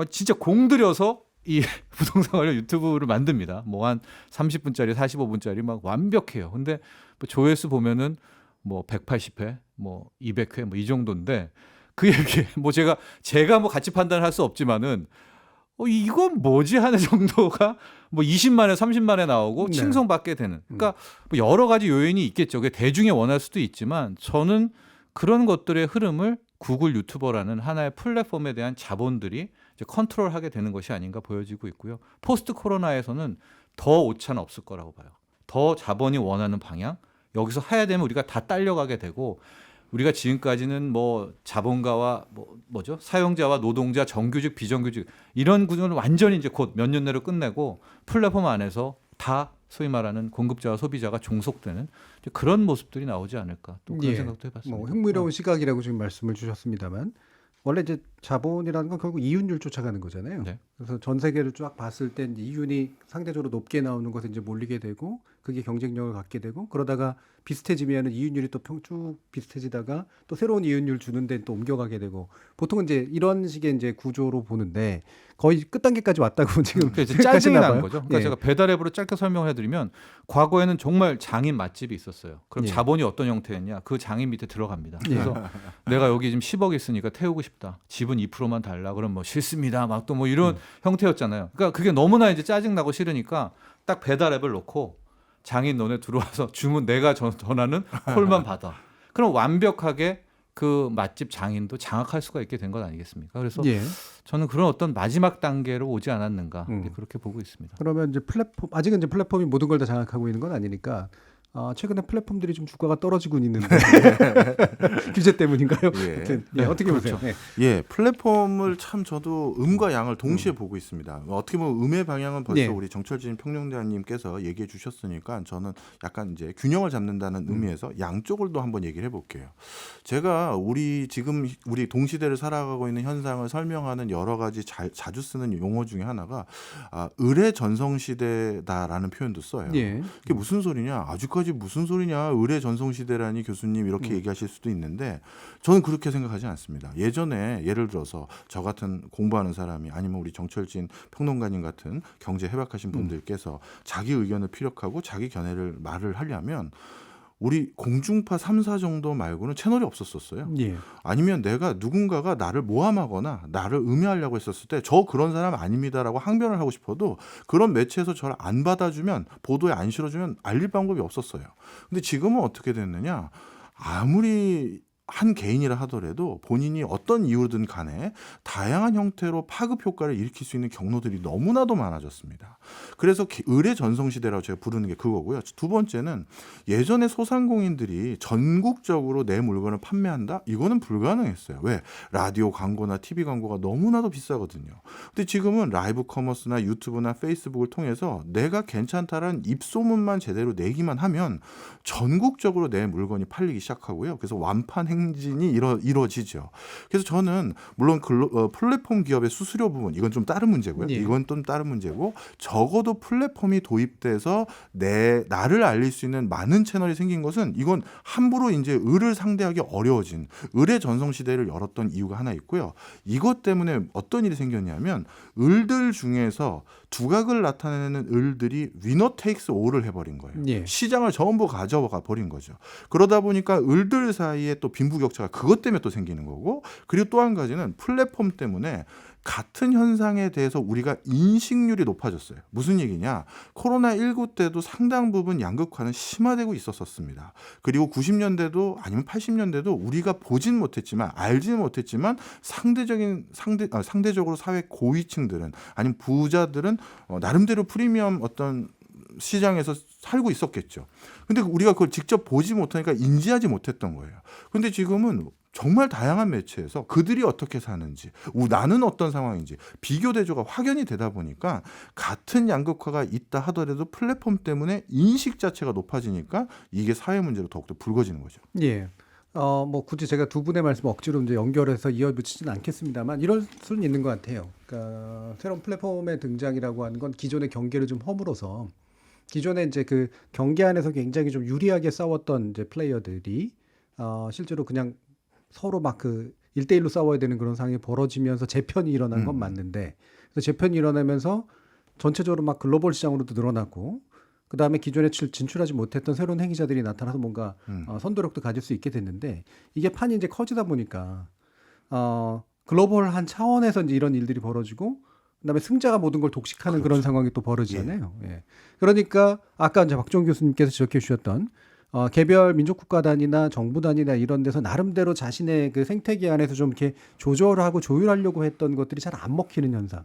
진짜 공들여서 이 부동산 관련 유튜브를 만듭니다. 뭐 한 30분짜리, 45분짜리 막 완벽해요. 근데 뭐 조회수 보면은 뭐 180회, 뭐 200회 뭐 이 정도인데 그 얘기 뭐 제가 뭐 같이 판단할 수 없지만은 이건 뭐지 하는 정도가 뭐 20만에 30만에 나오고 칭송받게 되는. 그러니까 뭐 여러 가지 요인이 있겠죠. 그게 대중이 원할 수도 있지만 저는 그런 것들의 흐름을 구글 유튜버라는 하나의 플랫폼에 대한 자본들이 이제 컨트롤하게 되는 것이 아닌가 보여지고 있고요. 포스트 코로나에서는 더 오차는 없을 거라고 봐요. 더 자본이 원하는 방향 여기서 해야 되면 우리가 다 딸려가게 되고 우리가 지금까지는 뭐 자본가와 뭐죠 사용자와 노동자 정규직 비정규직 이런 구조는 완전히 이제 곧 몇 년 내로 끝내고 플랫폼 안에서 다 소위 말하는 공급자와 소비자가 종속되는 그런 모습들이 나오지 않을까 또 그런 생각도 해봤습니다. 뭐 흥미로운 시각이라고 지금 말씀을 주셨습니다만 원래 이제 자본이라는 건 결국 이윤율 쫓아가는 거잖아요. 네. 그래서 전 세계를 쫙 봤을 때 이윤이 상대적으로 높게 나오는 것에 이제 몰리게 되고 그게 경쟁력을 갖게 되고 그러다가 비슷해지면은 이윤율이 또 쭉 비슷해지다가 또 새로운 이윤율 주는 데 또 옮겨가게 되고 보통은 이제 이런 식의 이제 구조로 보는데 거의 끝단계까지 왔다고 지금 짜증이 나는 거죠. 그러니까 예. 제가 배달 앱으로 짧게 설명을 해드리면 과거에는 정말 장인 맛집이 있었어요. 그럼 자본이 어떤 형태였냐? 그 장인 밑에 들어갑니다. 그래서 내가 여기 지금 10억 있으니까 태우고 싶다. 집은 2%만 달라. 그럼 뭐 싫습니다. 막 또 뭐 이런 형태였잖아요. 그러니까 그게 너무나 이제 짜증 나고 싫으니까 딱 배달 앱을 놓고 장인 너네 들어와서 주문 내가 전하는 콜만 받아. 그럼 완벽하게 그 맛집 장인도 장악할 수가 있게 된 것 아니겠습니까? 그래서 저는 그런 어떤 마지막 단계로 오지 않았는가 그렇게 보고 있습니다. 그러면 이제 아직은 이제 플랫폼이 모든 걸 다 장악하고 있는 건 아니니까 최근에 플랫폼들이 좀 주가가 떨어지고 있는데 규제 때문인가요? 어떻게 보세요? 플랫폼을 참 저도 음과 양을 동시에 보고 있습니다. 어떻게 보면 음의 방향은 벌써 우리 정철진 평론가님께서 얘기해 주셨으니까 저는 약간 이제 균형을 잡는다는 의미에서 양쪽을 또 한번 얘기를 해볼게요. 제가 지금 우리 동시대를 살아가고 있는 현상을 설명하는 여러 가지 자주 쓰는 용어 중에 하나가 의례 전성시대다라는 표현도 써요. 그게 무슨 소리냐? 아직까지 무슨 소리냐? 의례 전성시대라니 교수님 이렇게 얘기하실 수도 있는데 저는 그렇게 생각하지 않습니다. 예전에 예를 들어서 저 같은 공부하는 사람이 아니면 우리 정철진 평론가님 같은 경제 해박하신 분들께서 자기 의견을 피력하고 자기 견해를 말을 하려면 우리 공중파 3사 정도 말고는 채널이 없었어요. 아니면 누군가가 나를 모함하거나 나를 음해하려고 했었을 때 저 그런 사람 아닙니다라고 항변을 하고 싶어도 그런 매체에서 저를 안 받아주면 보도에 안 실어주면 알릴 방법이 없었어요. 근데 지금은 어떻게 됐느냐? 아무리 한 개인이라 하더라도 본인이 어떤 이유든 간에 다양한 형태로 파급 효과를 일으킬 수 있는 경로들이 너무나도 많아졌습니다. 그래서 의뢰 전성시대라고 제가 부르는 게 그거고요. 두 번째는 예전에 소상공인들이 전국적으로 내 물건을 판매한다? 이거는 불가능했어요. 왜? 라디오 광고나 TV 광고가 너무나도 비싸거든요. 근데 지금은 라이브 커머스나 유튜브나 페이스북을 통해서 내가 괜찮다라는 입소문만 제대로 내기만 하면 전국적으로 내 물건이 팔리기 시작하고요. 그래서 완판 행진이 이루어지죠. 그래서 저는 물론 플랫폼 기업의 수수료 부분 이건 좀 다른 문제고요. 예. 이건 좀 다른 문제고 적어도 플랫폼이 도입돼서 나를 알릴 수 있는 많은 채널이 생긴 것은 이건 함부로 이제 을을 상대하기 어려워진 을의 전성 시대를 열었던 이유가 하나 있고요. 이것 때문에 어떤 일이 생겼냐면 을들 중에서 두각을 나타내는 을들이 위너 테이크스 올을 해버린 거예요. 예. 시장을 전부 가져가 버린 거죠. 그러다 보니까 을들 사이에 또 빈부격차가 그것 때문에 또 생기는 거고 그리고 또 한 가지는 플랫폼 때문에 같은 현상에 대해서 우리가 인식률이 높아졌어요. 무슨 얘기냐? 코로나19 때도 상당 부분 양극화는 심화되고 있었습니다. 그리고 90년대도 아니면 80년대도 우리가 보진 못했지만 알지는 못했지만 상대적으로 사회 고위층들은 아니면 부자들은 나름대로 프리미엄 어떤 시장에서 살고 있었겠죠. 근데 우리가 그걸 직접 보지 못하니까 인지하지 못했던 거예요. 근데 지금은 정말 다양한 매체에서 그들이 어떻게 사는지, 나는 어떤 상황인지 비교 대조가 확연히 되다 보니까 같은 양극화가 있다 하더라도 플랫폼 때문에 인식 자체가 높아지니까 이게 사회 문제로 더욱더 불거지는 거죠. 예. 뭐 굳이 제가 두 분의 말씀 억지로 이제 연결해서 이어붙이지는 않겠습니다만 이럴 수는 있는 것 같아요. 그러니까 새로운 플랫폼의 등장이라고 하는 건 기존의 경계를 좀 허물어서 기존에 이제 그 경계 안에서 굉장히 좀 유리하게 싸웠던 이제 플레이어들이 실제로 그냥 서로 막 그 1대1로 싸워야 되는 그런 상황이 벌어지면서 재편이 일어난 건 맞는데 그래서 재편이 일어나면서 전체적으로 막 글로벌 시장으로도 늘어나고 그다음에 기존에 진출하지 못했던 새로운 행위자들이 나타나서 뭔가 선도력도 가질 수 있게 됐는데 이게 판이 이제 커지다 보니까 글로벌한 차원에서 이제 이런 일들이 벌어지고 그다음에 승자가 모든 걸 독식하는 그렇죠. 그런 상황이 또 벌어지잖아요. 예. 그러니까 아까 이제 박종 교수님께서 지적해 주셨던 개별 민족국가 단위나 정부 단위나 이런 데서 나름대로 자신의 그 생태계 안에서 좀 이렇게 조절하고 조율하려고 했던 것들이 잘 안 먹히는 현상.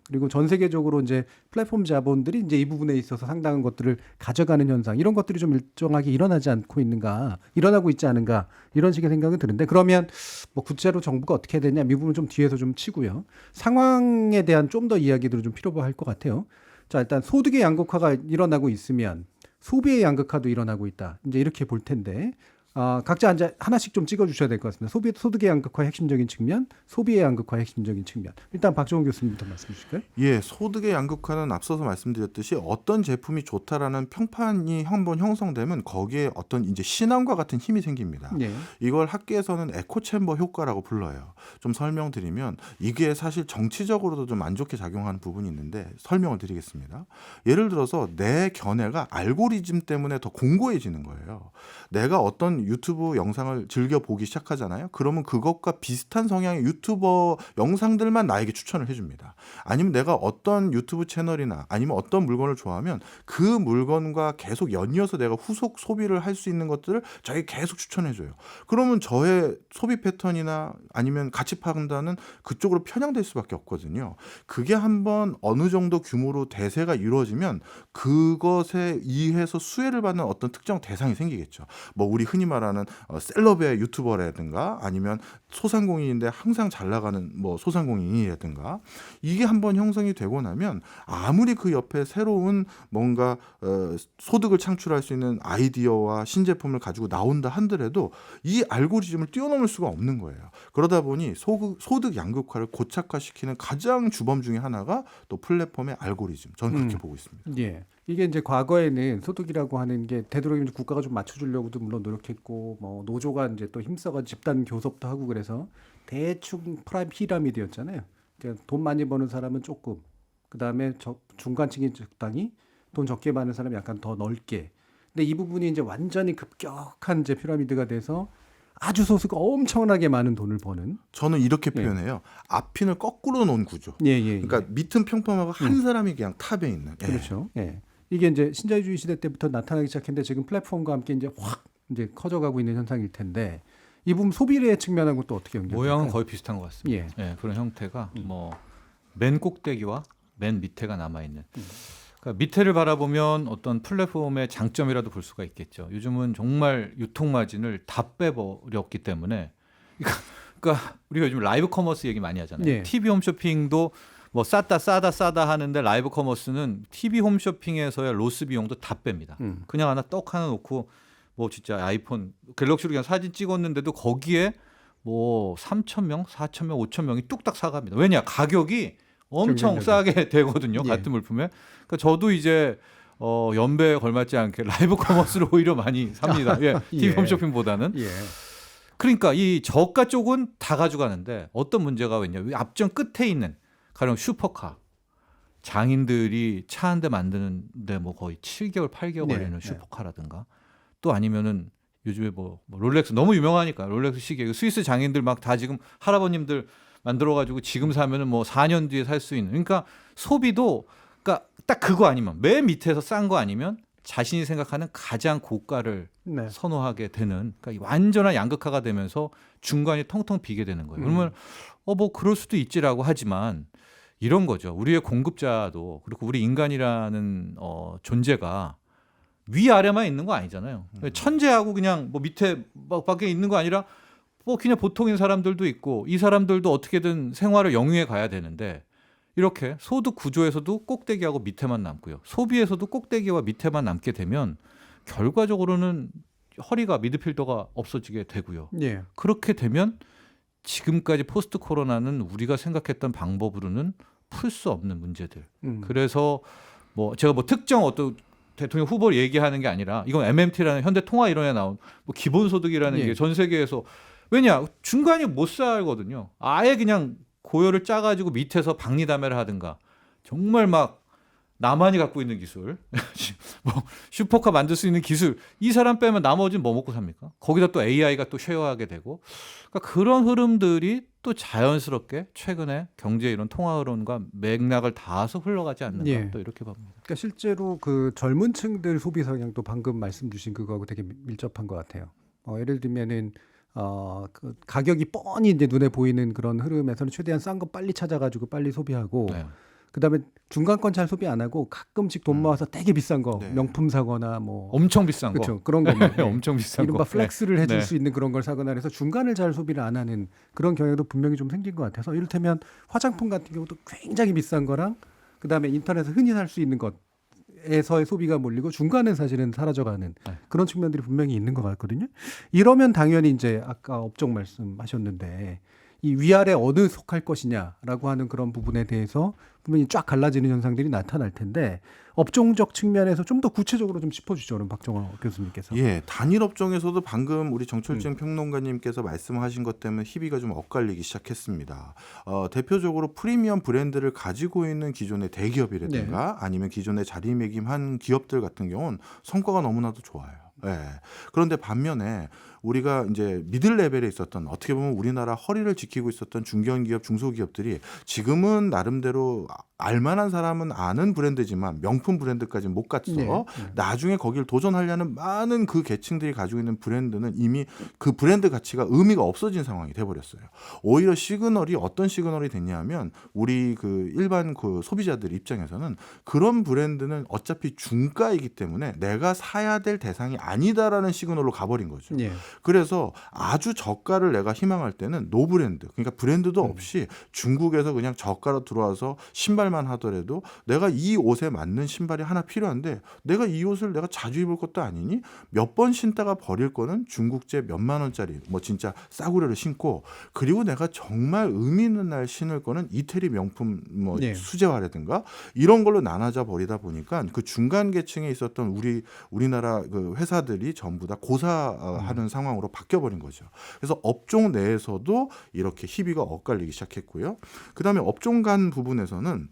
그리고 전 세계적으로 이제 플랫폼 자본들이 이제 이 부분에 있어서 상당한 것들을 가져가는 현상. 이런 것들이 좀 일정하게 일어나고 있지 않은가. 이런 식의 생각은 드는데 그러면 뭐 구체로 정부가 어떻게 해야 되냐. 이 부분은 좀 뒤에서 좀 치고요. 상황에 대한 좀 더 이야기들을 좀 필요할 것 같아요. 자, 일단 소득의 양극화가 일어나고 있으면 소비의 양극화도 일어나고 있다. 이제 이렇게 볼 텐데 각자 이제 하나씩 좀 찍어주셔야 될 것 같습니다. 소득의 양극화의 핵심적인 측면, 소비의 양극화의 핵심적인 측면. 일단 박종훈 교수님부터 말씀해 주실까요? 예, 소득의 양극화는 앞서서 말씀드렸듯이 어떤 제품이 좋다라는 평판이 한번 형성되면 거기에 어떤 이제 신앙과 같은 힘이 생깁니다. 예. 이걸 학계에서는 에코챔버 효과라고 불러요. 좀 설명드리면 이게 사실 정치적으로도 좀 안 좋게 작용하는 부분이 있는데 설명을 드리겠습니다. 예를 들어서 내 견해가 알고리즘 때문에 더 공고해지는 거예요. 내가 어떤 유튜브 영상을 즐겨 보기 시작하잖아요. 그러면 그것과 비슷한 성향의 유튜버 영상들만 나에게 추천을 해줍니다. 아니면 내가 어떤 유튜브 채널이나 아니면 어떤 물건을 좋아하면 그 물건과 계속 연이어서 내가 후속 소비를 할 수 있는 것들을 저에게 계속 추천해줘요. 그러면 저의 소비 패턴이나 아니면 가치 판단은 그쪽으로 편향될 수밖에 없거든요. 그게 한번 어느 정도 규모로 대세가 이루어지면 그것에 의해서 수혜를 받는 어떤 특정 대상이 생기겠죠. 뭐 우리 흔히 말하는 셀럽의 유튜버라든가 아니면 소상공인인데 항상 잘 나가는 뭐 소상공인이라든가 이게 한번 형성이 되고 나면 아무리 그 옆에 새로운 뭔가 소득을 창출할 수 있는 아이디어와 신제품을 가지고 나온다 한들에도 이 알고리즘을 뛰어넘을 수가 없는 거예요. 그러다 보니 소득 양극화를 고착화시키는 가장 주범 중에 하나가 또 플랫폼의 알고리즘. 저는 그렇게 보고 있습니다. 예. 이게 이제 과거에는 소득이라고 하는 게 되도록이면 국가가 좀 맞춰주려고도 물론 노력했고 뭐 노조가 이제 또 힘써가 집단 교섭도 하고 그래서 대충 피라미드였잖아요. 그러니까 돈 많이 버는 사람은 조금, 그 다음에 중간층이 적당히, 돈 적게 버는 사람이 약간 더 넓게. 근데 이 부분이 이제 완전히 급격한 이제 피라미드가 돼서 아주 소수가 엄청나게 많은 돈을 버는. 저는 이렇게 표현해요. 앞핀을 거꾸로 놓은 구조. 그러니까 밑은 평범하고 한 사람이 그냥 탑에 있는. 그렇죠. 예. 이게 이제 신자유주의 시대 때부터 나타나기 시작했는데 지금 플랫폼과 함께 이제 확 이제 커져가고 있는 현상일 텐데 이 부분 소비의 측면하고 또 어떻게 연결될까요? 모양은 거의 비슷한 것 같습니다. 예. 예, 그런 형태가 뭐 맨 꼭대기와 맨 밑에가 남아 있는. 그러니까 밑에를 바라보면 어떤 플랫폼의 장점이라도 볼 수가 있겠죠. 요즘은 정말 유통 마진을 다 빼버렸기 때문에 그러니까 우리가 요즘 라이브 커머스 얘기 많이 하잖아요. 예. TV 홈쇼핑도 뭐 싸다 하는데 라이브 커머스는 TV 홈쇼핑에서의 로스 비용도 다 뺍니다. 그냥 떡 하나 놓고 뭐 진짜 아이폰 갤럭시로 그냥 사진 찍었는데도 거기에 뭐 3,000명, 4,000명, 5,000명이 뚝딱 사갑니다. 왜냐? 가격이 엄청 싸게 되거든요. 예. 같은 물품에. 그러니까 저도 이제 연배에 걸맞지 않게 라이브 커머스를 오히려 많이 삽니다. 예. TV 예. 홈쇼핑보다는. 예. 그러니까 이 저가 쪽은 다 가져가는데 어떤 문제가 있냐? 앞전 끝에 있는 가령 슈퍼카 장인들이 차 한 대 만드는데 뭐 거의 7개월, 8개월 네, 걸리는 네. 슈퍼카라든가 또 아니면은 요즘에 뭐 롤렉스 너무 유명하니까 롤렉스 시계 스위스 장인들 막 다 지금 할아버님들 만들어가지고 지금 사면은 뭐 4년 뒤에 살 수 있는. 그러니까 소비도 그러니까 딱 그거 아니면 맨 밑에서 싼 거 아니면 자신이 생각하는 가장 고가를 네. 선호하게 되는 그러니까 이 완전한 양극화가 되면서 중간이 텅텅 비게 되는 거예요. 그러면 뭐 그럴 수도 있지라고 하지만 이런 거죠. 우리의 공급자도 그리고 우리 인간이라는 존재가 위아래만 있는 거 아니잖아요. 천재하고 그냥 뭐 밑에 밖에 있는 거 아니라 뭐 그냥 보통인 사람들도 있고 이 사람들도 어떻게든 생활을 영위해 가야 되는데 이렇게 소득 구조에서도 꼭대기하고 밑에만 남고요. 소비에서도 꼭대기와 밑에만 남게 되면 결과적으로는 허리가 미드필더가 없어지게 되고요. 예. 그렇게 되면 지금까지 포스트 코로나는 우리가 생각했던 방법으로는 풀 수 없는 문제들. 그래서 뭐 제가 뭐 특정 어떤 대통령 후보를 얘기하는 게 아니라 이건 MMT라는 현대통화이론에 나온 뭐 기본소득이라는 예. 게 전 세계에서 왜냐 중간이 못 살거든요. 아예 그냥 고열을 짜가지고 밑에서 박리담회를 하든가 정말 막 나만이 갖고 있는 기술, 뭐 슈퍼카 만들 수 있는 기술 이 사람 빼면 나머지는 뭐 먹고 삽니까? 거기다 또 AI가 또 쉐어하게 되고 그러니까 그런 흐름들이 또 자연스럽게 최근에 경제 이런 통화 흐름과 맥락을 닿아서 흘러가지 않는가 예. 또 이렇게 봅니다. 그러니까 실제로 그 젊은 층들 소비 성향도 방금 말씀 주신 그거하고 되게 밀접한 것 같아요. 예를 들면은 그 가격이 뻔히 이제 눈에 보이는 그런 흐름에서는 최대한 싼 거 빨리 찾아가지고 빨리 소비하고 네. 그다음에 중간권 잘 소비 안 하고 가끔씩 돈 모아서 되게 비싼 거 네. 명품 사거나 뭐 엄청 비싼 거. 그렇죠. 그런 거만 네. 엄청 비싼 이른바 거. 플렉스를 해줄 네. 수 있는 그런 걸 사거나 해서 중간을 잘 소비를 안 하는 그런 경향도 분명히 좀 생긴 것 같아서 이를테면 화장품 같은 경우도 굉장히 비싼 거랑 그다음에 인터넷에서 흔히 살 수 있는 것에서의 소비가 몰리고 중간은 사실은 사라져가는 네. 그런 측면들이 분명히 있는 것 같거든요. 이러면 당연히 이제 아까 업종 말씀하셨는데 이 위아래 어느 속할 것이냐라고 하는 그런 부분에 대해서 분명히 쫙 갈라지는 현상들이 나타날 텐데 업종적 측면에서 좀 더 구체적으로 좀 짚어주죠, 그럼 박정호 교수님께서. 예, 단일 업종에서도 방금 우리 정철진 평론가님께서 말씀하신 것 때문에 희비가 좀 엇갈리기 시작했습니다. 대표적으로 프리미엄 브랜드를 가지고 있는 기존의 대기업이라든가 아니면 기존의 자리매김한 기업들 같은 경우는 성과가 너무나도 좋아요. 예. 그런데 반면에 우리가 이제 미들 레벨에 있었던 어떻게 보면 우리나라 허리를 지키고 있었던 중견기업, 중소기업들이 지금은 나름대로 알만한 사람은 아는 브랜드지만 명품 브랜드까지는 못 갔어. 나중에 거길 도전하려는 많은 그 계층들이 가지고 있는 브랜드는 이미 그 브랜드 가치가 의미가 없어진 상황이 돼버렸어요. 오히려 시그널이 어떤 시그널이 됐냐면 우리 그 일반 그 소비자들 입장에서는 그런 브랜드는 어차피 중가이기 때문에 내가 사야 될 대상이 아니다라는 시그널로 가버린 거죠. 예. 그래서 아주 저가를 내가 희망할 때는 노브랜드, 그러니까 브랜드도 없이 중국에서 그냥 저가로 들어와서 신발만 하더라도 내가 이 옷에 맞는 신발이 하나 필요한데 내가 이 옷을 내가 자주 입을 것도 아니니 몇 번 신다가 버릴 거는 중국제 몇만 원짜리 뭐 진짜 싸구려를 신고 그리고 내가 정말 의미 있는 날 신을 거는 이태리 명품 뭐 수제화라든가 이런 걸로 나눠져 버리다 보니까 그 중간 계층에 있었던 우리나라 그 회사들이 전부 다 고사하는 상황으로 바뀌어버린 거죠. 그래서 업종 내에서도 이렇게 희비가 엇갈리기 시작했고요. 그다음에 업종 간 부분에서는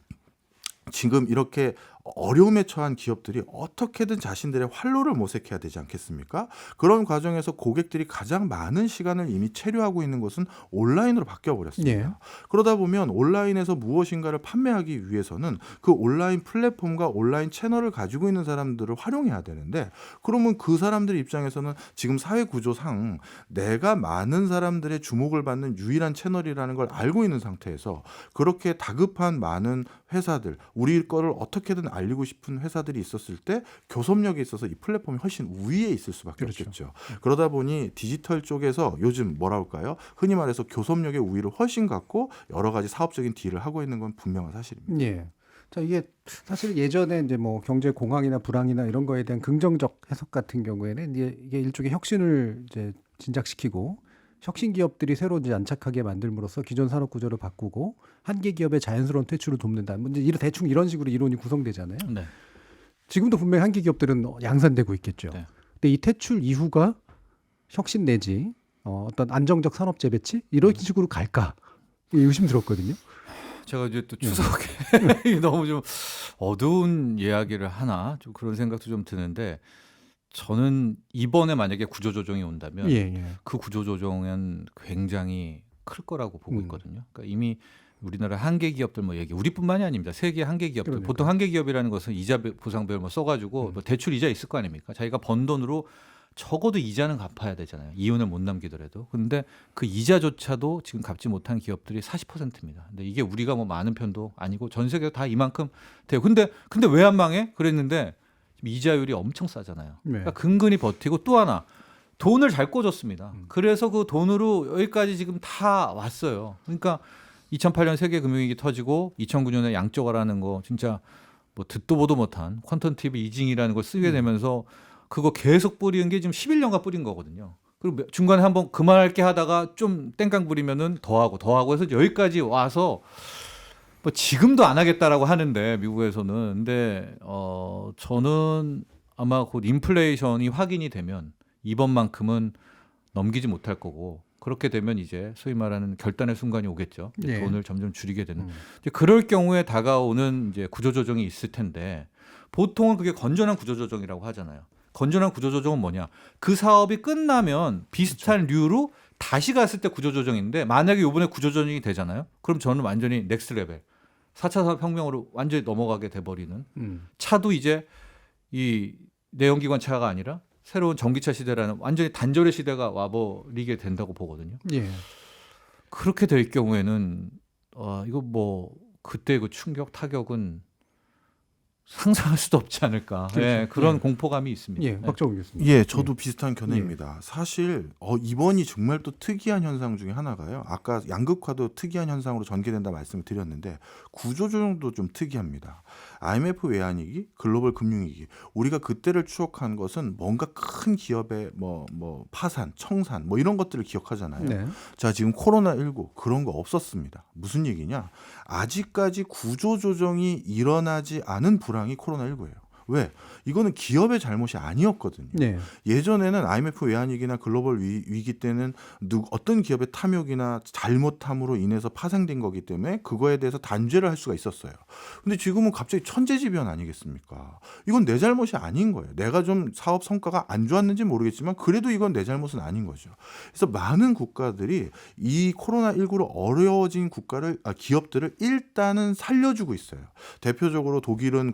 지금 이렇게 어려움에 처한 기업들이 어떻게든 자신들의 활로를 모색해야 되지 않겠습니까? 그런 과정에서 고객들이 가장 많은 시간을 이미 체류하고 있는 것은 온라인으로 바뀌어 버렸습니다. 예. 그러다 보면 온라인에서 무엇인가를 판매하기 위해서는 그 온라인 플랫폼과 온라인 채널을 가지고 있는 사람들을 활용해야 되는데, 그러면 그 사람들 입장에서는 지금 사회 구조상 내가 많은 사람들의 주목을 받는 유일한 채널이라는 걸 알고 있는 상태에서 그렇게 다급한 많은 회사들, 우리 거를 어떻게든 알리고 싶은 회사들이 있었을 때 교섭력에 있어서 이 플랫폼이 훨씬 우위에 있을 수밖에 그렇죠. 없겠죠. 그러다 보니 디지털 쪽에서 요즘 뭐라 할까요? 흔히 말해서 교섭력의 우위를 훨씬 갖고 여러 가지 사업적인 딜을 하고 있는 건 분명한 사실입니다. 예. 자, 이게 사실 예전에 이제 뭐 경제 공황이나 불황이나 이런 거에 대한 긍정적 해석 같은 경우에는 이게 일종의 혁신을 이제 진작시키고 혁신 기업들이 새로 이제 안착하게 만들므로써 기존 산업 구조를 바꾸고 한계 기업의 자연스러운 퇴출을 돕는다. 이제 대충 이런 식으로 이론이 구성되잖아요. 네. 지금도 분명히 한계 기업들은 양산되고 있겠죠. 네. 근데 이 퇴출 이후가 혁신 내지 어떤 안정적 산업 재배치 이런 식으로 갈까 의심 들었거든요. 제가 이제 또 추석에 너무 좀 어두운 이야기를 하나 좀 그런 생각도 좀 드는데, 저는 이번에 만약에 구조조정이 온다면 그 구조조정은 굉장히 클 거라고 보고 있거든요. 그러니까 이미 우리나라 한계 기업들 뭐 얘기, 우리뿐만이 아닙니다. 세계 한계 기업들. 그러니까. 보통 한계 기업이라는 것은 이자 보상별 뭐 써가지고 뭐 대출 이자 있을 거 아닙니까? 자기가 번 돈으로 적어도 이자는 갚아야 되잖아요. 이윤을 못 남기더라도. 근데 그 이자조차도 지금 갚지 못한 기업들이 40%입니다. 근데 이게 우리가 뭐 많은 편도 아니고 전 세계가 다 이만큼 돼요. 근데 왜 안 망해? 그랬는데 이자율이 엄청 싸잖아요. 그러니까 근근히 버티고, 또 하나 돈을 잘 꽂았습니다. 그래서 그 돈으로 여기까지 지금 다 왔어요. 그러니까 2008년 세계 금융위기 터지고 2009년에 양적화라는 거 진짜 뭐 듣도 보도 못한 퀀턴티브 이징이라는 걸 쓰게 되면서 그거 계속 뿌리는 게 지금 11년간 뿌린 거거든요. 그리고 중간에 한번 그만할게 하다가 좀 땡깡 부리면은 더 하고 해서 여기까지 와서 뭐 지금도 안 하겠다라고 하는데 미국에서는. 근데 저는 아마 곧 인플레이션이 확인이 되면 이번만큼은 넘기지 못할 거고, 그렇게 되면 이제 소위 말하는 결단의 순간이 오겠죠. 예. 돈을 점점 줄이게 되는. 이제 그럴 경우에 다가오는 이제 구조조정이 있을 텐데, 보통은 그게 건전한 구조조정이라고 하잖아요. 건전한 구조조정은 뭐냐? 그 사업이 끝나면 비슷한 류로 다시 갔을 때 구조조정인데, 만약에 이번에 구조조정이 되잖아요. 그럼 저는 완전히 넥스트 레벨 4차 산업혁명으로 완전히 넘어가게 돼버리는, 차도 이제 이 내연기관 차가 아니라 새로운 전기차 시대라는 완전히 단절의 시대가 와버리게 된다고 보거든요. 예. 그렇게 될 경우에는 이거 뭐 그때 그 충격 타격은 상상할 수도 없지 않을까. 그렇죠. 예, 그런 공포감이 있습니다. 예, 박정우 교수님. 예, 저도 비슷한 견해입니다. 사실 이번이 정말 또 특이한 현상 중에 하나가요. 아까 양극화도 특이한 현상으로 전개된다 말씀을 드렸는데, 구조조정도 좀 특이합니다. IMF 외환위기, 글로벌 금융위기, 우리가 그때를 추억한 것은 뭔가 큰 기업의 뭐 파산, 청산 뭐 이런 것들을 기억하잖아요. 네. 자, 지금 코로나19 그런 거 없었습니다. 무슨 얘기냐? 아직까지 구조조정이 일어나지 않은 불황이 코로나19예요. 왜? 이거는 기업의 잘못이 아니었거든요. 네. 예전에는 IMF 외환위기나 글로벌 위기 때는 어떤 기업의 탐욕이나 잘못함으로 인해서 파생된 거기 때문에 그거에 대해서 단죄를 할 수가 있었어요. 근데 지금은 갑자기 천재지변 아니겠습니까? 이건 내 잘못이 아닌 거예요. 내가 좀 사업 성과가 안 좋았는지 모르겠지만 그래도 이건 내 잘못은 아닌 거죠. 그래서 많은 국가들이 이 코로나19로 어려워진 기업들을 일단은 살려주고 있어요. 대표적으로 독일은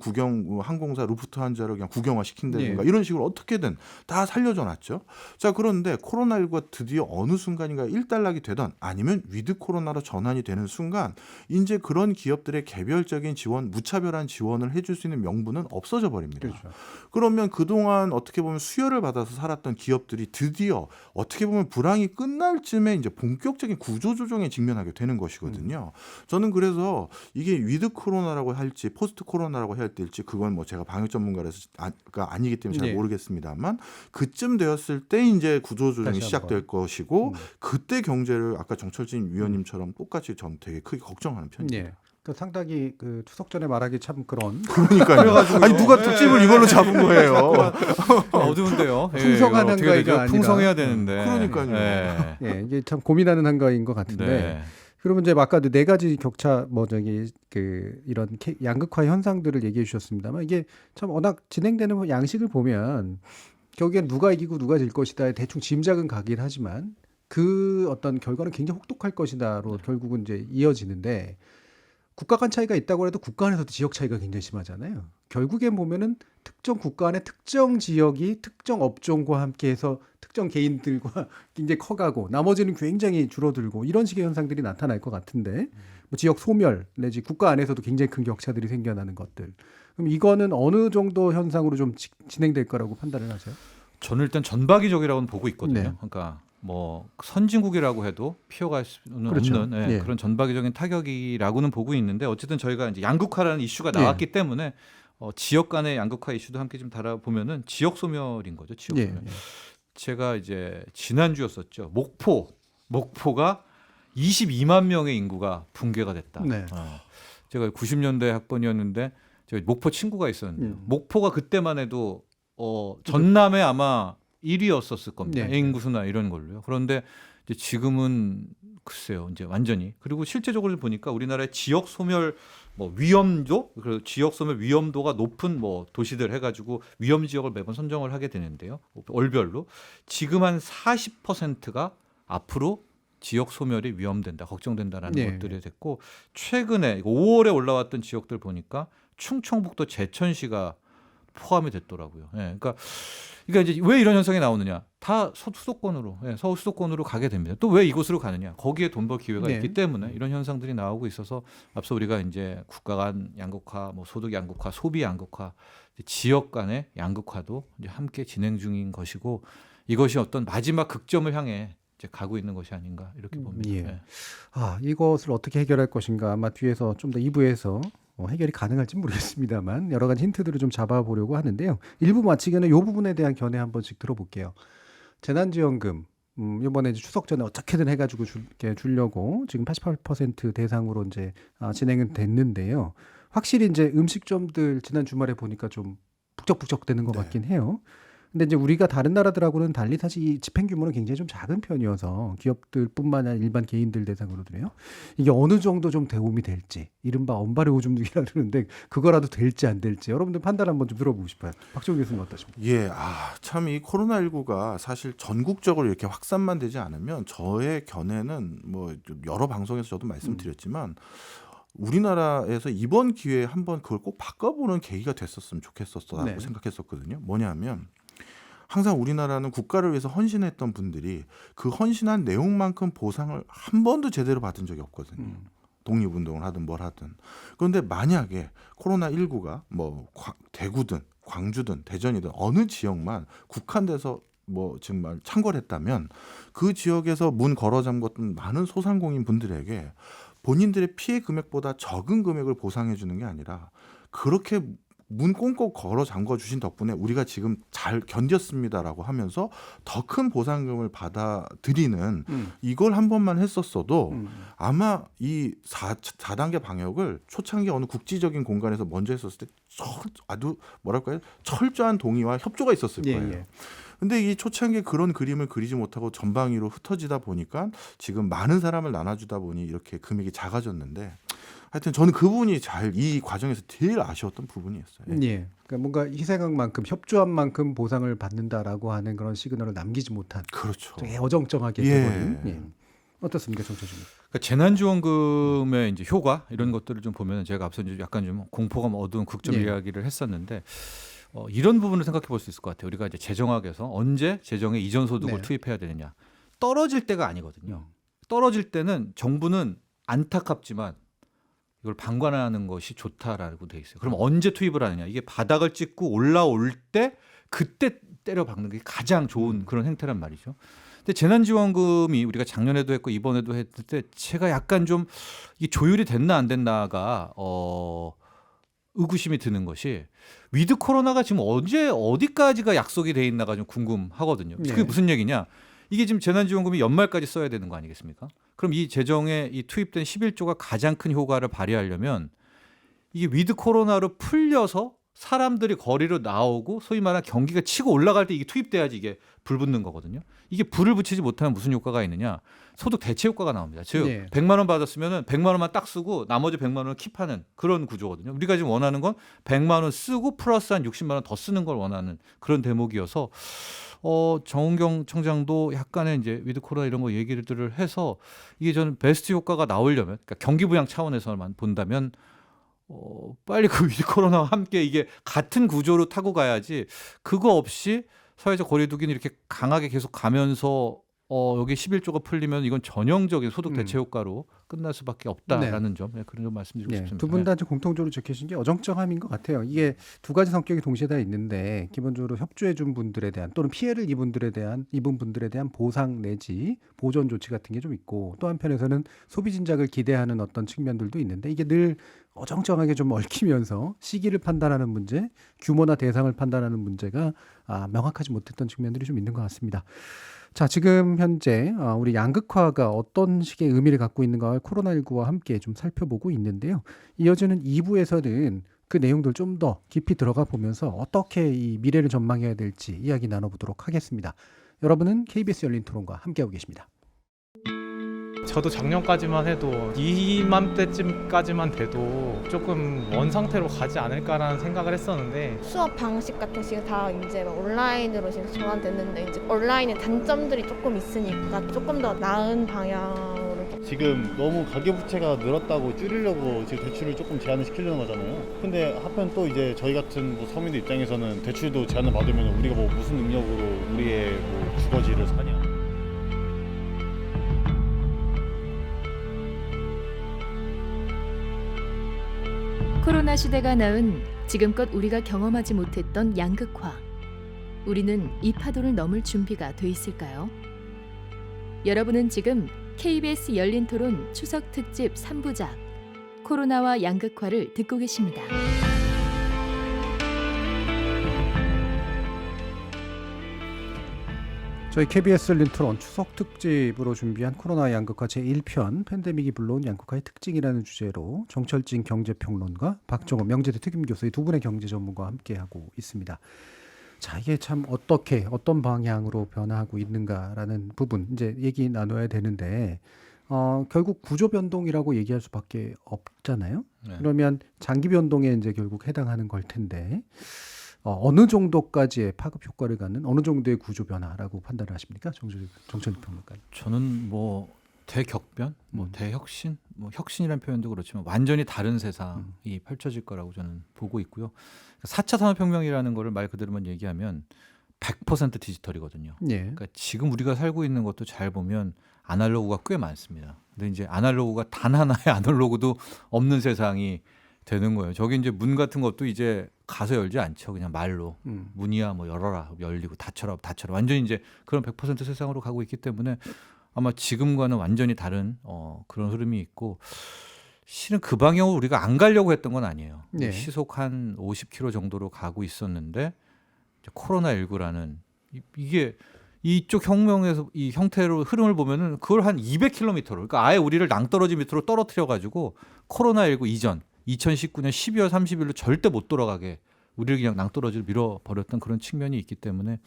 항공사 루프트한자를 그냥 국영화 시킨다든가 이런 식으로 어떻게든 다 살려줘 놨죠. 자, 그런데 코로나19가 드디어 어느 순간인가 일단락이 되던, 아니면 위드 코로나로 전환이 되는 순간 이제 그런 기업들의 개별적인 지원, 무차별한 지원을 해줄 수 있는 명분은 없어져 버립니다. 그렇죠. 그러면 그동안 어떻게 보면 수혈을 받아서 살았던 기업들이 드디어 어떻게 보면 불황이 끝날 쯤에 이제 본격적인 구조조정에 직면하게 되는 것이거든요. 저는 그래서 이게 위드 코로나라고 할지 포스트 코로나라고 해야 될지 그건 뭐 제가 방역 전문가라서 아니기 때문에 잘 모르겠습니다만, 그쯤 되었을 때 이제 구조조정이 시작될 것이고, 그때 경제를 아까 정철진 위원님처럼 똑같이 전 되게 크게 걱정하는 편입니다. 예. 그러니까 상당히 그 추석 전에 말하기 참 그런. 그러니까요. 아니 누가 특집을 이걸로 잡은 거예요. 어두운데요. 풍성한 한가위가 아니라. 풍성해야 되는데. 그러니까요. 예, 이게 참 고민하는 한가위인 것 같은데. 네. 그러면 이제 아까도 네 가지 격차 이런 양극화 현상들을 얘기해 주셨습니다만 이게 참 워낙 진행되는 양식을 보면 결국엔 누가 이기고 누가 질 것이다에 대충 짐작은 가긴 하지만 그 어떤 결과는 굉장히 혹독할 것이다로 결국은 이제 이어지는데 국가 간 차이가 있다고 해도 국가 안에서도 지역 차이가 굉장히 심하잖아요. 결국엔 보면은 특정 국가 안에 특정 지역이 특정 업종과 함께해서 특정 개인들과 굉장히 커가고 나머지는 굉장히 줄어들고 이런 식의 현상들이 나타날 것 같은데 뭐 지역 소멸 내지 국가 안에서도 굉장히 큰 격차들이 생겨나는 것들. 그럼 이거는 어느 정도 현상으로 좀 진행될 거라고 판단을 하세요? 저는 일단 전박이적이라고는 보고 있거든요. 네. 그러니까 뭐 선진국이라고 해도 피해갈 수는 그렇죠. 없는 예. 그런 전박이적인 타격이라고는 보고 있는데 어쨌든 저희가 이제 양극화라는 이슈가 나왔기 때문에 지역 간의 양극화 이슈도 함께 좀 다뤄보면은 지역 소멸인 거죠. 지역 소멸. 제가 이제 지난주였었죠. 목포가 22만 명의 인구가 붕괴가 됐다. 네. 제가 90년대 학번이었는데 제가 목포 친구가 있었는데 목포가 그때만 해도 전남에 아마 1위였었을 겁니다. 네. 인구수나 이런 걸로요. 그런데 이제 지금은 글쎄요, 이제 완전히 그리고 실제적으로 보니까 우리나라의 지역 소멸 위험도 그리고 지역 소멸 위험도가 높은 도시들 해가지고 위험 지역을 매번 선정을 하게 되는데요. 월별로 지금 한 40%가 앞으로 지역 소멸이 위험된다, 걱정된다라는 것들이 됐고 최근에 5월에 올라왔던 지역들 보니까 충청북도 제천시가 포함이 됐더라고요. 그러니까 이제 왜 이런 현상이 나오느냐? 다 수도권으로, 서울 수도권으로 가게 됩니다. 또 왜 이곳으로 가느냐? 거기에 돈 벌 기회가 있기 때문에 이런 현상들이 나오고 있어서 앞서 우리가 이제 국가 간 양극화, 소득 양극화, 소비 양극화, 지역 간의 양극화도 이제 함께 진행 중인 것이고 이것이 어떤 마지막 극점을 향해 이제 가고 있는 것이 아닌가 이렇게 봅니다. 이것을 어떻게 해결할 것인가 아마 뒤에서 좀 더 2부에서 해결이 가능할지 모르겠습니다만 여러 가지 힌트들을 좀 잡아보려고 하는데요. 1부 마치기 전에 이 부분에 대한 견해 한 번씩 들어볼게요. 재난지원금 이번에 이제 추석 전에 어떻게든 해가지고 주려고 지금 88% 대상으로 이제 진행은 됐는데요. 확실히 이제 음식점들 지난 주말에 보니까 좀 북적북적 되는 것 같긴 해요. 근데 이제 우리가 다른 나라들하고는 달리 사실 이 집행 규모는 굉장히 좀 작은 편이어서 기업들뿐만 아니라 일반 개인들 대상으로도요. 이게 어느 정도 좀 도움이 될지 이른바 엄발의 오줌누기라 그러는데 그거라도 될지 안 될지 여러분들 판단 한번 좀 들어보고 싶어요. 박정희 교수님 어떠십니까? 참 이 코로나19가 사실 전국적으로 이렇게 확산만 되지 않으면 저의 견해는 여러 방송에서 저도 말씀드렸지만 우리나라에서 이번 기회에 한번 그걸 꼭 바꿔보는 계기가 됐었으면 좋겠었다고 생각했었거든요. 뭐냐면 항상 우리나라는 국가를 위해서 헌신했던 분들이 그 헌신한 내용만큼 보상을 한 번도 제대로 받은 적이 없거든요. 독립운동을 하든 뭘 하든. 그런데 만약에 코로나19가 대구든 광주든 대전이든 어느 지역만 국한돼서 정말 창궐했다면 그 지역에서 문 걸어 잠궜던 많은 소상공인 분들에게 본인들의 피해 금액보다 적은 금액을 보상해 주는 게 아니라 그렇게 문 꽁꽁 걸어 잠궈 주신 덕분에 우리가 지금 잘 견뎠습니다라고 하면서 더 큰 보상금을 받아들이는 이걸 한 번만 했었어도 아마 이 4단계 방역을 초창기 어느 국지적인 공간에서 먼저 했었을 때 아주 철저한 동의와 협조가 있었을 거예요. 근데 이 초창기에 그런 그림을 그리지 못하고 전방위로 흩어지다 보니까 지금 많은 사람을 나눠주다 보니 이렇게 금액이 작아졌는데 하여튼 저는 그 부분이 이 과정에서 제일 아쉬웠던 부분이었어요. 그러니까 뭔가 희생한 만큼 협조한 만큼 보상을 받는다라고 하는 그런 시그널을 남기지 못한. 그렇죠. 되게 어정쩡하게 돼버린. 어떻습니까, 정철주님? 그러니까 재난지원금의 이제 효과 이런 것들을 좀 보면 제가 앞서 이제 약간 좀 공포감 어두운 극점 이야기를 했었는데. 이런 부분을 생각해 볼 수 있을 것 같아요. 우리가 이제 재정학에서 언제 재정에 이전 소득을 투입해야 되느냐. 떨어질 때가 아니거든요. 떨어질 때는 정부는 안타깝지만 이걸 방관하는 것이 좋다라고 돼 있어요. 그럼 언제 투입을 하느냐. 이게 바닥을 찍고 올라올 때 그때 때려 박는 게 가장 좋은 그런 행태란 말이죠. 근데 재난지원금이 우리가 작년에도 했고 이번에도 했을 때 제가 약간 좀 이게 조율이 됐나 안 됐나가 의구심이 드는 것이 위드 코로나가 지금 언제 어디까지가 약속이 돼 있나가 좀 궁금하거든요. 그게 무슨 얘기냐? 이게 지금 재난지원금이 연말까지 써야 되는 거 아니겠습니까? 그럼 이 재정에 이 투입된 11조가 가장 큰 효과를 발휘하려면 이게 위드 코로나로 풀려서 사람들이 거리로 나오고 소위 말하는 경기가 치고 올라갈 때 이게 투입돼야지 이게 불 붙는 거거든요. 이게 불을 붙이지 못하면 무슨 효과가 있느냐? 소득 대체 효과가 나옵니다. 즉 네. 100만 원 받았으면은 100만 원만 딱 쓰고 나머지 100만 원을 킵하는 그런 구조거든요. 우리가 지금 원하는 건 100만 원 쓰고 플러스 한 60만 원 더 쓰는 걸 원하는 그런 대목이어서 정은경 청장도 약간의 이제 위드 코로나 이런 거 얘기들을 해서 이게 저는 베스트 효과가 나오려면 그러니까 경기 부양 차원에서만 본다면 빨리 그 위드 코로나와 함께 이게 같은 구조로 타고 가야지 그거 없이 사회적 거리두기는 이렇게 강하게 계속 가면서 여기 11조가 풀리면 이건 전형적인 소득 대체 효과로 끝날 수밖에 없다라는 점 그런 점 말씀드리고 싶습니다. 두 분 다 공통적으로 적히신 게 어정쩡함인 것 같아요. 이게 두 가지 성격이 동시에 다 있는데 기본적으로 협조해 준 분들에 대한 또는 피해를 입은 분들에 대한 보상 내지 보전 조치 같은 게 좀 있고 또 한편에서는 소비 진작을 기대하는 어떤 측면들도 있는데 이게 늘 어정쩡하게 좀 얽히면서 시기를 판단하는 문제, 규모나 대상을 판단하는 문제가 명확하지 못했던 측면들이 좀 있는 것 같습니다. 자, 지금 현재 우리 양극화가 어떤 식의 의미를 갖고 있는가를 코로나19와 함께 좀 살펴보고 있는데요. 이어지는 2부에서는 그 내용들 좀 더 깊이 들어가 보면서 어떻게 이 미래를 전망해야 될지 이야기 나눠보도록 하겠습니다. 여러분은 KBS 열린 토론과 함께하고 계십니다. 저도 작년까지만 해도 이맘때쯤까지만 돼도 조금 원 상태로 가지 않을까라는 생각을 했었는데 수업 방식 같은 식으로 다 이제 온라인으로 지금 전환됐는데 이제 온라인의 단점들이 조금 있으니까 조금 더 나은 방향으로 지금 너무 가계부채가 늘었다고 줄이려고 지금 대출을 조금 제한을 시키려는 거잖아요. 근데 한편 또 이제 저희 같은 뭐 서민들 입장에서는 대출도 제한을 받으면 우리가 뭐 무슨 능력으로 우리의 뭐 주거지를 사냐. 코로나 시대가 낳은 지금껏 우리가 경험하지 못했던 양극화. 우리는 이 파도를 넘을 준비가 돼 있을까요? 여러분은 지금 KBS 열린 토론 추석 특집 3부작 코로나와 양극화를 듣고 계십니다. 저희 KBS 열린 토론 추석 특집으로 준비한 코로나 양극화 제1편 팬데믹이 불러온 양극화의 특징이라는 주제로 정철진 경제평론가 박정호 명지대 특임교수의 두 분의 경제 전문가와 함께하고 있습니다. 자, 이게 참 어떤 방향으로 변화하고 있는가라는 부분 이제 얘기 나눠야 되는데 결국 구조 변동이라고 얘기할 수밖에 없잖아요. 네. 그러면 장기 변동에 이제 결국 해당하는 걸 텐데 어느 정도까지의 파급 효과를 갖는 어느 정도의 구조 변화라고 판단을 하십니까, 정철진 평론가? 저는 뭐 대격변, 뭐 대혁신, 뭐 혁신이라는 표현도 그렇지만 완전히 다른 세상이 펼쳐질 거라고 저는 보고 있고요. 4차 산업혁명이라는 거를 말 그대로만 얘기하면 100% 디지털이거든요. 예. 그러니까 지금 우리가 살고 있는 것도 잘 보면 아날로그가 꽤 많습니다. 근데 이제 아날로그가 단 하나의 아날로그도 없는 세상이 되는 거예요. 저기 이제 문 같은 것도 이제 가서 열지 않죠. 그냥 말로 문이야 뭐 열어라, 열리고 닫혀라 완전히 이제 그런 100% 세상으로 가고 있기 때문에 아마 지금과는 완전히 다른 그런 흐름이 있고 실은 그 방향으로 우리가 안 가려고 했던 건 아니에요. 네. 시속 한 50km 정도로 가고 있었는데 코로나19라는 이게 이쪽 혁명에서 이 형태로 흐름을 보면은 그걸 한 200km로 그러니까 아예 우리를 낭떠러지 밑으로 떨어뜨려 가지고 코로나19 이전 2019년 12월 30일로 절대 못 돌아가게 우리를 그냥 낭떠러지로 밀어버렸던 그런 측면이 있기 때문에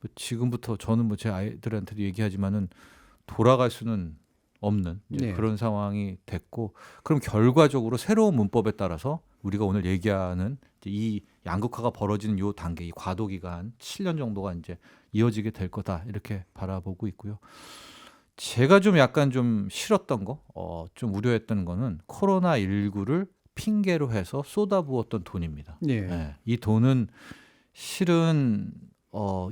뭐 지금부터 저는 뭐 제 아이들한테도 얘기하지만은 돌아갈 수는 없는 네. 그런 상황이 됐고 그럼 결과적으로 새로운 문법에 따라서 우리가 오늘 얘기하는 이 양극화가 벌어지는 요 단계, 이 과도 기간 7년 정도가 이제 이어지게 될 거다 이렇게 바라보고 있고요. 제가 좀 약간 좀 싫었던 거, 좀 우려했던 거는 코로나19를 핑계로 해서 쏟아부었던 돈입니다. 예. 네, 이 돈은 실은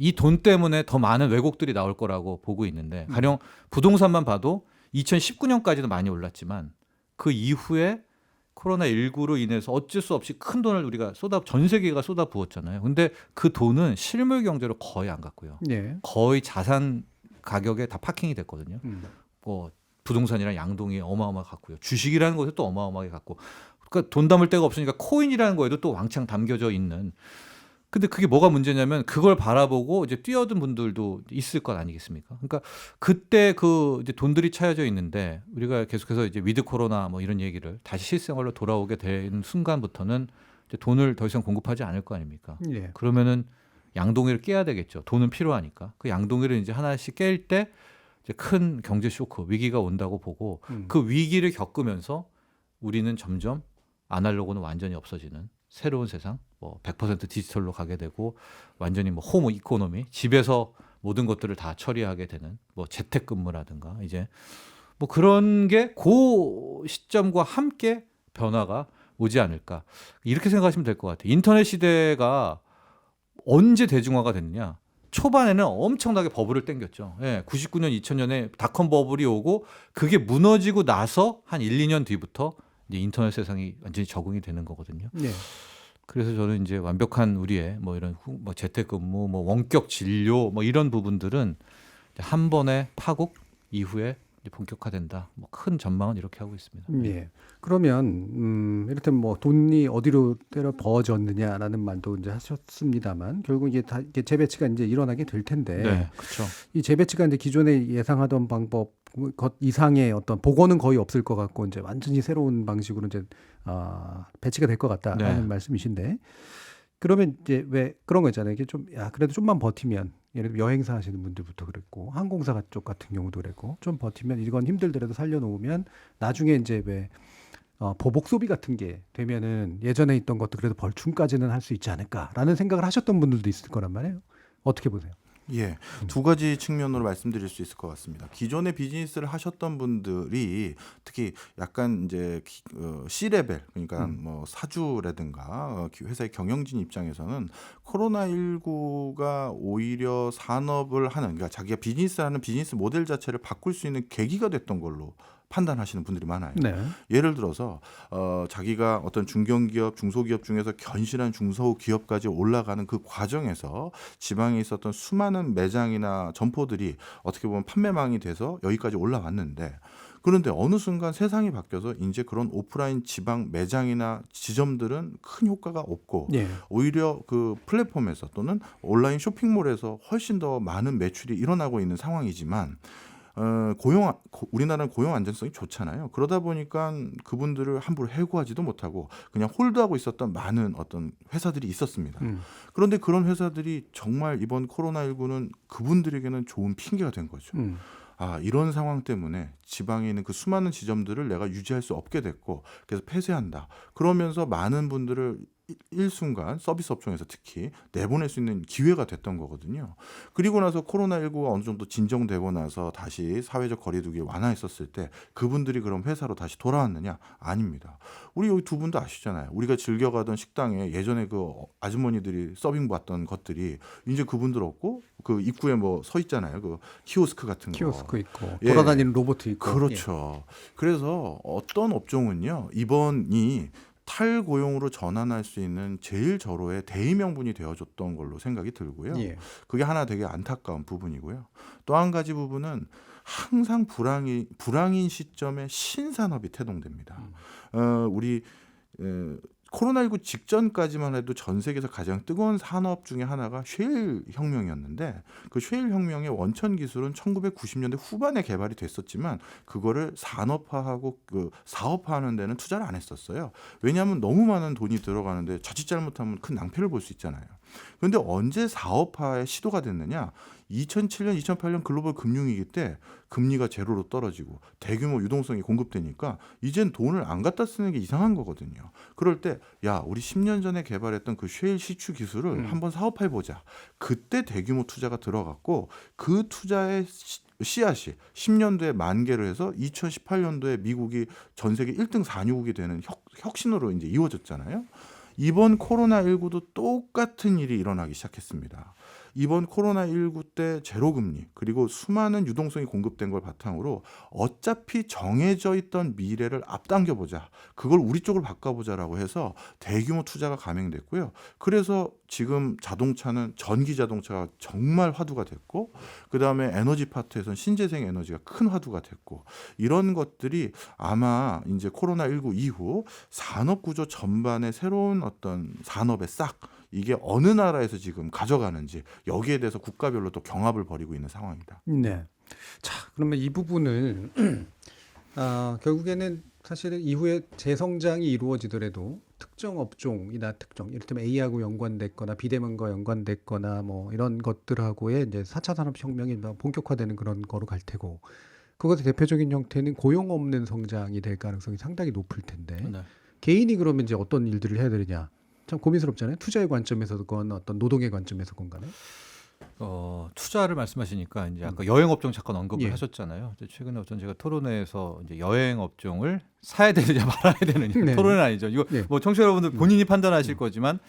이 돈 때문에 더 많은 왜곡들이 나올 거라고 보고 있는데 가령 부동산만 봐도 2019년까지도 많이 올랐지만 그 이후에 코로나19로 인해서 어쩔 수 없이 큰 돈을 우리가 전 세계가 쏟아부었잖아요. 근데 그 돈은 실물 경제로 거의 안 갔고요. 예. 거의 자산 가격에 다 파킹이 됐거든요. 뭐 부동산이랑 양동이 어마어마하게 갔고요. 주식이라는 것에 또 어마어마하게 갔고. 그러니까 돈 담을 데가 없으니까 코인이라는 거에도 또 왕창 담겨져 있는. 근데 그게 뭐가 문제냐면 그걸 바라보고 이제 뛰어든 분들도 있을 것 아니겠습니까? 그러니까 그때 그 이제 돈들이 차여져 있는데 우리가 계속해서 이제 위드 코로나 뭐 이런 얘기를 다시 실생활로 돌아오게 되는 순간부터는 이제 돈을 더 이상 공급하지 않을 거 아닙니까? 예. 그러면은 양동이를 깨야 되겠죠. 돈은 필요하니까. 그 양동이를 이제 하나씩 깰 때 이제 큰 경제 쇼크, 위기가 온다고 보고 그 위기를 겪으면서 우리는 점점 아날로그는 완전히 없어지는 새로운 세상, 뭐 100% 디지털로 가게 되고 완전히 뭐 홈 이코노미, 집에서 모든 것들을 다 처리하게 되는 뭐 재택근무라든가 이제 뭐 그런 게 그 시점과 함께 변화가 오지 않을까 이렇게 생각하시면 될 것 같아요. 인터넷 시대가 언제 대중화가 됐느냐? 초반에는 엄청나게 버블을 땡겼죠. 예, 99년, 2000년에 닷컴 버블이 오고 그게 무너지고 나서 한 1, 2년 뒤부터 이제 인터넷 세상이 완전히 적응이 되는 거거든요. 네. 그래서 저는 이제 완벽한 우리의 뭐 이런 뭐 재택근무, 뭐 원격 진료, 뭐 이런 부분들은 한 번의 파국 이후에 이제 본격화된다. 뭐 큰 전망은 이렇게 하고 있습니다. 예. 그러면 이를테면 뭐 돈이 어디로 때려 버졌느냐라는 말도 이제 하셨습니다만 결국 이게 다 이게 재배치가 이제 일어나게 될 텐데. 네, 그렇죠. 이 재배치가 이제 기존에 예상하던 방법 것 이상의 어떤 복원은 거의 없을 것 같고 이제 완전히 새로운 방식으로 이제 배치가 될 것 같다라는 네. 말씀이신데. 그러면 이제 왜 그런 거 있잖아요. 이게 좀 그래도 좀만 버티면 예를 들어 여행사 하시는 분들부터 그랬고 항공사 쪽 같은 경우도 그랬고 좀 버티면 이건 힘들더라도 살려놓으면 나중에 이제 왜 보복 소비 같은 게 되면은 예전에 있던 것도 그래도 벌충까지는 할 수 있지 않을까라는 생각을 하셨던 분들도 있을 거란 말이에요. 어떻게 보세요? 예, 두 가지 측면으로 말씀드릴 수 있을 것 같습니다. 기존의 비즈니스를 하셨던 분들이 특히 약간 이제 C레벨 그러니까 뭐 사주라든가 회사의 경영진 입장에서는 코로나19가 오히려 산업을 하는 그러니까 자기가 비즈니스를 하는 비즈니스 모델 자체를 바꿀 수 있는 계기가 됐던 걸로 판단하시는 분들이 많아요. 네. 예를 들어서 자기가 어떤 중견기업, 중소기업 중에서 견실한 중소기업까지 올라가는 그 과정에서 지방에 있었던 수많은 매장이나 점포들이 어떻게 보면 판매망이 돼서 여기까지 올라왔는데 그런데 어느 순간 세상이 바뀌어서 이제 그런 오프라인 지방 매장이나 지점들은 큰 효과가 없고 예. 오히려 그 플랫폼에서 또는 온라인 쇼핑몰에서 훨씬 더 많은 매출이 일어나고 있는 상황이지만 우리나라는 고용 안정성이 좋잖아요. 그러다 보니까 그분들을 함부로 해고하지도 못하고 그냥 홀드하고 있었던 많은 어떤 회사들이 있었습니다. 그런데 그런 회사들이 정말 이번 코로나19는 그분들에게는 좋은 핑계가 된 거죠. 이런 상황 때문에 지방에 있는 그 수많은 지점들을 내가 유지할 수 없게 됐고 그래서 폐쇄한다. 그러면서 많은 분들을 일순간 서비스 업종에서 특히 내보낼 수 있는 기회가 됐던 거거든요. 그리고 나서 코로나19가 어느 정도 진정되고 나서 다시 사회적 거리두기 완화했었을 때 그분들이 그럼 회사로 다시 돌아왔느냐? 아닙니다. 우리 여기 두 분도 아시잖아요. 우리가 즐겨가던 식당에 예전에 그 아주머니들이 서빙 받던 것들이 이제 그분들 없고 그 입구에 뭐 서 있잖아요. 그 키오스크 같은 거. 키오스크 있고 돌아다니는 로봇 있고. 그렇죠. 그래서 어떤 업종은요. 이번이 탈고용으로 전환할 수 있는 제일 절호의 대의명분이 되어줬던 걸로 생각이 들고요. 예. 그게 하나 되게 안타까운 부분이고요. 또 한 가지 부분은 항상 불황인 시점에 신산업이 태동됩니다. 우리 코로나19 직전까지만 해도 전 세계에서 가장 뜨거운 산업 중에 하나가 쉐일 혁명이었는데 그 쉐일 혁명의 원천 기술은 1990년대 후반에 개발이 됐었지만 그거를 산업화하고 그 사업화하는 데는 투자를 안 했었어요. 왜냐하면 너무 많은 돈이 들어가는데 자칫 잘못하면 큰 낭패를 볼 수 있잖아요. 그런데 언제 사업화의 시도가 됐느냐? 2007년, 2008년 글로벌 금융위기 때 금리가 제로로 떨어지고 대규모 유동성이 공급되니까 이젠 돈을 안 갖다 쓰는 게 이상한 거거든요. 그럴 때 야, 우리 10년 전에 개발했던 그 쉐일 시추 기술을 한번 사업화해보자. 그때 대규모 투자가 들어갔고 그 투자의 씨앗이 10년도에 만개를 해서 2018년도에 미국이 전 세계 1등 산유국이 되는 혁신으로 이제 이루어졌잖아요. 이번 코로나19도 똑같은 일이 일어나기 시작했습니다. 이번 코로나19 때 제로금리 그리고 수많은 유동성이 공급된 걸 바탕으로 어차피 정해져 있던 미래를 앞당겨보자. 그걸 우리 쪽으로 바꿔보자라고 해서 대규모 투자가 감행됐고요. 그래서 지금 자동차는 전기 자동차가 정말 화두가 됐고 그다음에 에너지 파트에서는 신재생 에너지가 큰 화두가 됐고 이런 것들이 아마 이제 코로나19 이후 산업 구조 전반의 새로운 어떤 산업의 싹 이게 어느 나라에서 지금 가져가는지 여기에 대해서 국가별로 또 경합을 벌이고 있는 상황입니다. 네. 자, 그러면 이 부분을 결국에는 사실은 이후에 재성장이 이루어지더라도 특정 업종이나 특정 이를테면 A하고 연관됐거나 비대면과 연관됐거나 뭐 이런 것들하고의 이제 4차 산업혁명이 본격화되는 그런 거로 갈 테고 그것의 대표적인 형태는 고용 없는 성장이 될 가능성이 상당히 높을 텐데 네. 개인이 그러면 이제 어떤 일들을 해야 되느냐 참 고민스럽잖아요. 투자의 관점에서건 어떤 노동의 관점에서건 간에. 투자를 말씀하시니까 이제 아까 여행 업종 잠깐 언급을 예. 하셨잖아요. 이제 최근에 어떤 제가 토론회에서 이제 여행 업종을 사야 되느냐 말아야 되느냐 네. 토론은 아니죠. 이거 예. 뭐 청취자 여러분들 본인이 판단하실 거지만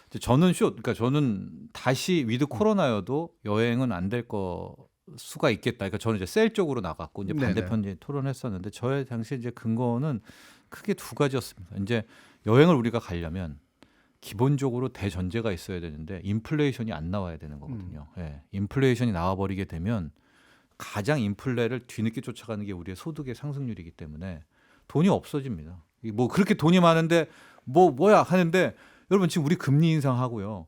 이제 그러니까 저는 다시 위드 코로나여도 여행은 안 될 거 수가 있겠다. 그러니까 저는 이제 셀 쪽으로 나갔고 이제 반대편 이제 토론했었는데 저의 당시 이제 근거는 크게 두 가지였습니다. 이제 여행을 우리가 가려면 기본적으로 대전제가 있어야 되는데 인플레이션이 안 나와야 되는 거거든요. 예. 인플레이션이 나와버리게 되면 가장 인플레를 뒤늦게 쫓아가는 게 우리의 소득의 상승률이기 때문에 돈이 없어집니다. 뭐 그렇게 돈이 많은데 뭐야 하는데 여러분 지금 우리 금리 인상하고요.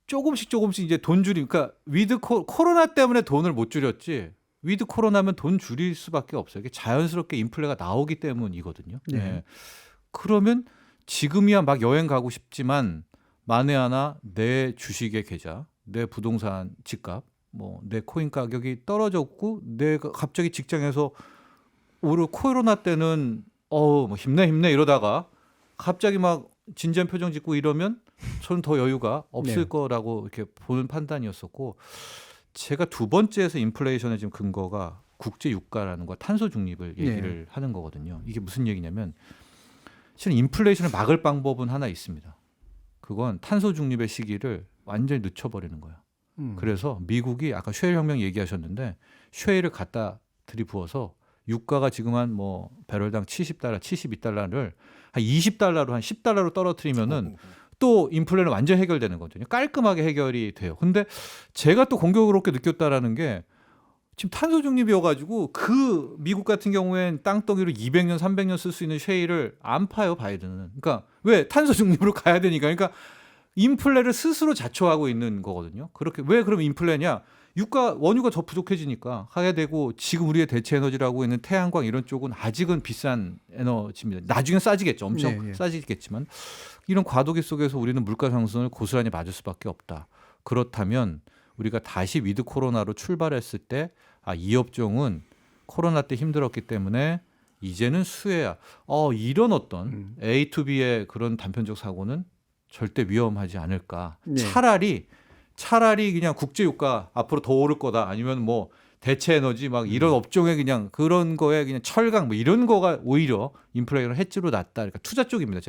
조금씩 이제 돈 줄이 그러니까 위드 코로나 때문에 돈을 못 줄였지 위드 코로나면 돈 줄일 수밖에 없어요. 이게 자연스럽게 인플레가 나오기 때문이거든요. 네. 예. 그러면 지금이야 막 여행 가고 싶지만 만에 하나 내 주식의 계좌, 내 부동산 집값, 뭐 내 코인 가격이 떨어졌고 내가 갑자기 직장에서 오히려 코로나 때는 뭐 힘내 이러다가 갑자기 막 진지한 표정 짓고 이러면 저는 더 여유가 없을 거라고 이렇게 보는 판단이었었고 제가 두 번째에서 인플레이션의 지금 근거가 국제 유가라는 거 탄소 중립을 얘기를 하는 거거든요. 이게 무슨 얘기냐면 실은 인플레이션을 막을 방법은 하나 있습니다. 그건 탄소 중립의 시기를 완전히 늦춰버리는 거예요. 그래서 미국이 아까 쉐일 혁명 얘기하셨는데 쉐일을 갖다 들이부어서 유가가 지금 한 뭐 배럴당 $70, $72를 한 $20로 한 $10로 떨어뜨리면은 또 인플레는 완전 해결되는 거거든요. 깔끔하게 해결이 돼요. 근데 제가 또 공교롭게 느꼈다라는 게 지금 탄소 중립이어가지고 그 미국 같은 경우엔 땅덩이로 200년, 300년 쓸 수 있는 쉐일을 안 파요, 바이든은. 그러니까 왜 탄소 중립으로 가야 되니까. 그러니까 인플레를 스스로 자초하고 있는 거거든요. 그렇게 왜 그럼 인플레냐? 원유가 더 부족해지니까 하게 되고 지금 우리의 대체 에너지라고 있는 태양광 이런 쪽은 아직은 비싼 에너지입니다. 나중에 싸지겠죠. 엄청 싸지겠지만 이런 과도기 속에서 우리는 물가 상승을 고스란히 맞을 수밖에 없다. 그렇다면 우리가 다시 위드 코로나로 출발했을 때 이 업종은 코로나 때 힘들었기 때문에 이제는 수혜야. 이런 어떤 A to B의 그런 단편적 사고는 절대 위험하지 않을까. 차라리 그냥 국제유가 앞으로 더 오를 거다. 아니면 뭐 대체 에너지 막 이런 업종에 그냥 그런 거에 그냥 철강 뭐 이런 거가 오히려 인플레이션 해지로 낫다. 그러니까 투자 쪽입니다.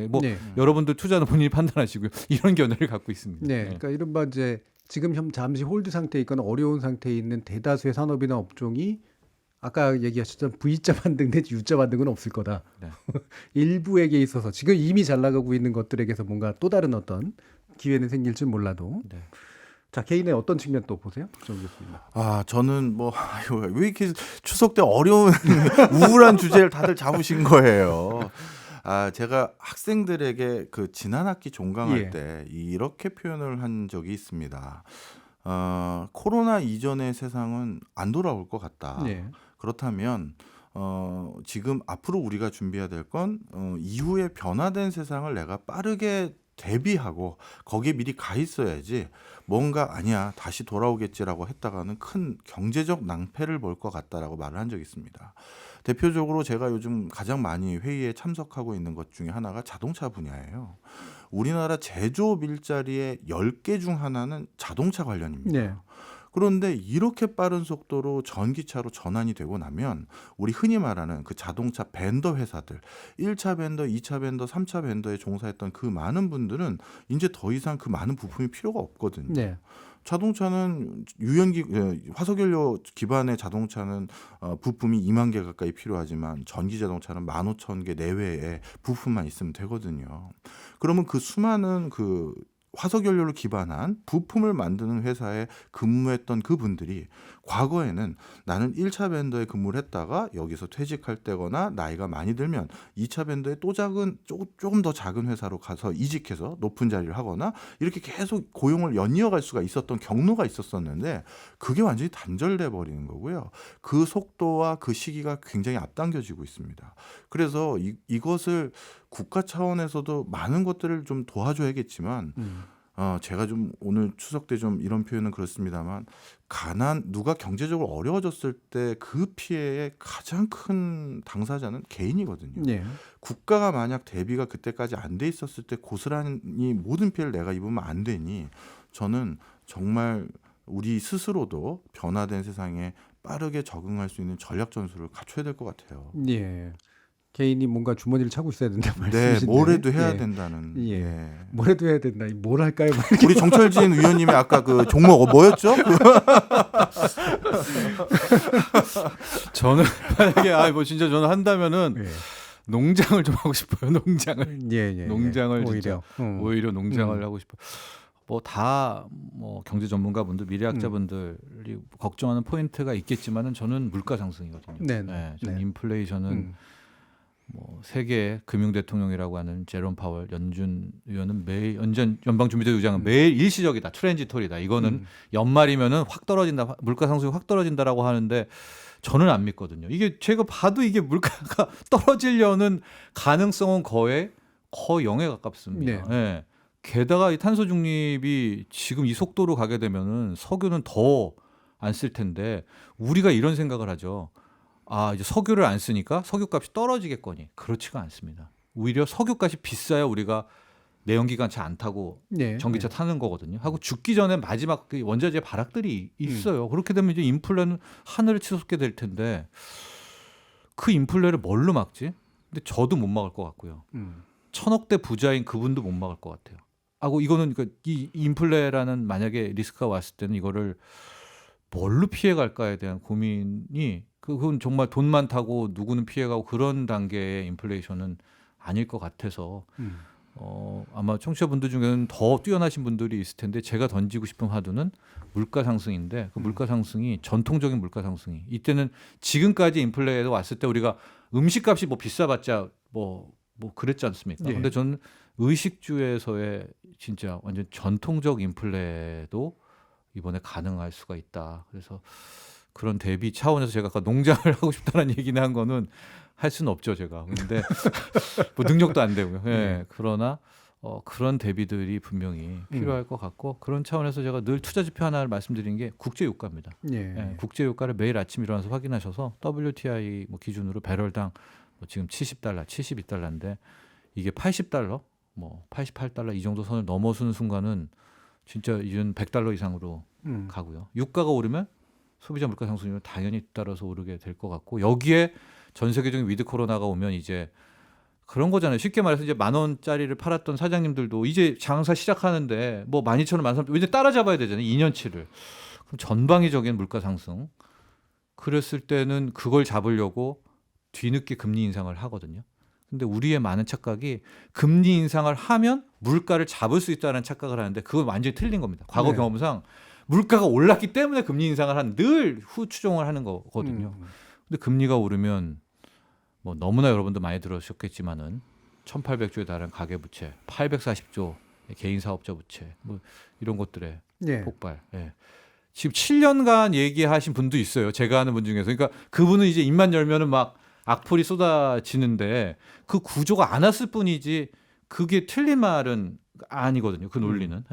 여러분들 투자는 본인이 판단하시고요. 이런 견해를 갖고 있습니다. 그러니까 이른바 이제 지금 잠시 홀드 상태에 있거나 어려운 상태에 있는 대다수의 산업이나 업종이 아까 얘기하셨던 V자 반등 내지 U자 반등은 없을 거다. 일부에게 있어서 지금 이미 잘 나가고 있는 것들에게서 뭔가 또 다른 어떤 기회는 생길지 몰라도. 자, 개인의 어떤 측면 또 보세요? 정 교수님. 저는 왜 이렇게 추석 때 어려운 우울한 주제를 다들 잡으신 거예요. 제가 학생들에게 그 지난 학기 종강할 때 이렇게 표현을 한 적이 있습니다. 코로나 이전의 세상은 안 돌아올 것 같다. 그렇다면 지금 앞으로 우리가 준비해야 될 건 이후에 변화된 세상을 내가 빠르게 대비하고 거기에 미리 가 있어야지 뭔가 아니야 다시 돌아오겠지라고 했다가는 큰 경제적 낭패를 볼 것 같다라고 말을 한 적이 있습니다. 대표적으로 제가 요즘 가장 많이 회의에 참석하고 있는 것 중에 하나가 자동차 분야예요. 우리나라 제조업 일자리의 10개 중 하나는 자동차 관련입니다. 그런데 이렇게 빠른 속도로 전기차로 전환이 되고 나면 우리 흔히 말하는 그 자동차 벤더 회사들 1차 벤더, 2차 벤더, 3차 벤더에 종사했던 그 많은 분들은 이제 더 이상 그 많은 부품이 필요가 없거든요. 자동차는 화석연료 기반의 자동차는 부품이 2만 개 가까이 필요하지만 전기 자동차는 15,000개 내외의 부품만 있으면 되거든요. 그러면 그 수많은 그 화석연료를 기반한 부품을 만드는 회사에 근무했던 그분들이 과거에는 나는 1차 벤더에 근무를 했다가 여기서 퇴직할 때거나 나이가 많이 들면 2차 벤더에 또 조금 더 작은 회사로 가서 이직해서 높은 자리를 하거나 이렇게 계속 고용을 연이어갈 수가 있었던 경로가 있었었는데 그게 완전히 단절돼 버리는 거고요. 그 속도와 그 시기가 굉장히 앞당겨지고 있습니다. 그래서 이것을 국가 차원에서도 많은 것들을 좀 도와줘야겠지만 제가 좀 오늘 추석 때 좀 이런 표현은 그렇습니다만 누가 경제적으로 어려워졌을 때 그 피해의 가장 큰 당사자는 개인이거든요. 네. 국가가 만약 대비가 그때까지 안 돼 있었을 때 고스란히 모든 피해를 내가 입으면 안 되니 저는 정말 우리 스스로도 변화된 세상에 빠르게 적응할 수 있는 전략 전술을 갖춰야 될 것 같아요. 예. 개인이 뭔가 주머니를 차고 있어야 된다 네, 말씀이신데. 뭐라도 해야 예. 된다는. 예. 예. 뭐라도 해야 된다. 뭘 할까요? 우리 정철진 의원님의 아까 그 종목 뭐였죠? 저는 만약에 뭐 진짜 저는 한다면은 예. 농장을 좀 하고 싶어요. 농장을. 예. 농장을 오히려. 진짜 오히려 농장을 하고 싶어요. 뭐 다 뭐 경제 전문가분들, 미래학자분들이 걱정하는 포인트가 있겠지만은 저는 물가 상승이거든요. 네. 저는 인플레이션은 뭐 세계 금융 대통령이라고 하는 제롬 파월 연준 의원은 매일 연방준비제 의장은 매일 일시적이다, 트랜지토리다. 이거는 연말이면은 확 떨어진다, 물가 상승이 확 떨어진다라고 하는데 저는 안 믿거든요. 이게 제가 봐도 이게 물가가 떨어지려는 가능성은 거의 0에 가깝습니다. 네. 게다가 이 탄소 중립이 지금 이 속도로 가게 되면은 석유는 더 안 쓸 텐데 우리가 이런 생각을 하죠. 이제 석유를 안 쓰니까 석유값이 떨어지겠거니. 그렇지가 않습니다. 오히려 석유값이 비싸야 우리가 내연기관차 안 타고 전기차 타는 거거든요. 하고 죽기 전에 마지막 그 원자재 발악들이 있어요. 그렇게 되면 이제 인플레는 하늘을 치솟게 될 텐데 그 인플레를 뭘로 막지? 근데 저도 못 막을 것 같고요. 1000억대 부자인 그분도 못 막을 것 같아요. 하고 이거는 이 인플레라는 만약에 리스크가 왔을 때는 이거를 뭘로 피해갈까에 대한 고민이 그건 정말 돈 많다고 누구는 피해가고 그런 단계의 인플레이션은 아닐 것 같아서 아마 청취자분들 중에는 더 뛰어나신 분들이 있을 텐데 제가 던지고 싶은 화두는 물가 상승인데 그 물가 상승이 전통적인 물가 상승이 이때는 지금까지 인플레가 왔을 때 우리가 음식값이 뭐 비싸봤자 뭐 그랬지 않습니까? 근데 저는 의식주에서의 진짜 완전 전통적 인플레도 이번에 가능할 수가 있다. 그래서 그런 대비 차원에서 제가 아까 농장을 하고 싶다는 얘기는 한 거는 할 수는 없죠, 제가. 근데 뭐 능력도 안 되고요. 예. 그러나 그런 대비들이 분명히 필요할 것 같고 그런 차원에서 제가 늘 투자 지표 하나를 말씀드린 게 국제 유가입니다. 예. 국제 유가를 매일 아침 일어나서 확인하셔서 WTI 뭐 기준으로 배럴당 뭐 지금 70달러, 72달러인데 이게 80달러, 뭐 88달러 이 정도 선을 넘어서는 순간은 진짜 이제는 100달러 이상으로 가고요. 유가가 오르면 소비자 물가 상승률은 당연히 따라서 오르게 될 것 같고 여기에 전 세계적인 위드 코로나가 오면 이제 그런 거잖아요. 쉽게 말해서 이제 10,000원짜리를 팔았던 사장님들도 이제 장사 시작하는데 뭐 12,000원, 13,000원 이제 따라잡아야 되잖아요. 2년치를. 그럼 전방위적인 물가 상승. 그랬을 때는 그걸 잡으려고 뒤늦게 금리 인상을 하거든요. 근데 우리의 많은 착각이 금리 인상을 하면 물가를 잡을 수 있다는 착각을 하는데 그건 완전히 틀린 겁니다. 과거 경험상 물가가 올랐기 때문에 금리 인상을 한 늘 후추종을 하는 거거든요. 근데 금리가 오르면 뭐 너무나 여러분도 많이 들으셨겠지만은 1,800조에 달하는 가계부채, 840조 개인 사업자 부채, 뭐 이런 것들의 폭발. 지금 7년간 얘기하신 분도 있어요. 제가 아는 분 중에서. 그러니까 그분은 이제 입만 열면은 막 악플이 쏟아지는데 그 구조가 안 왔을 뿐이지 그게 틀린 말은 아니거든요. 그 논리는.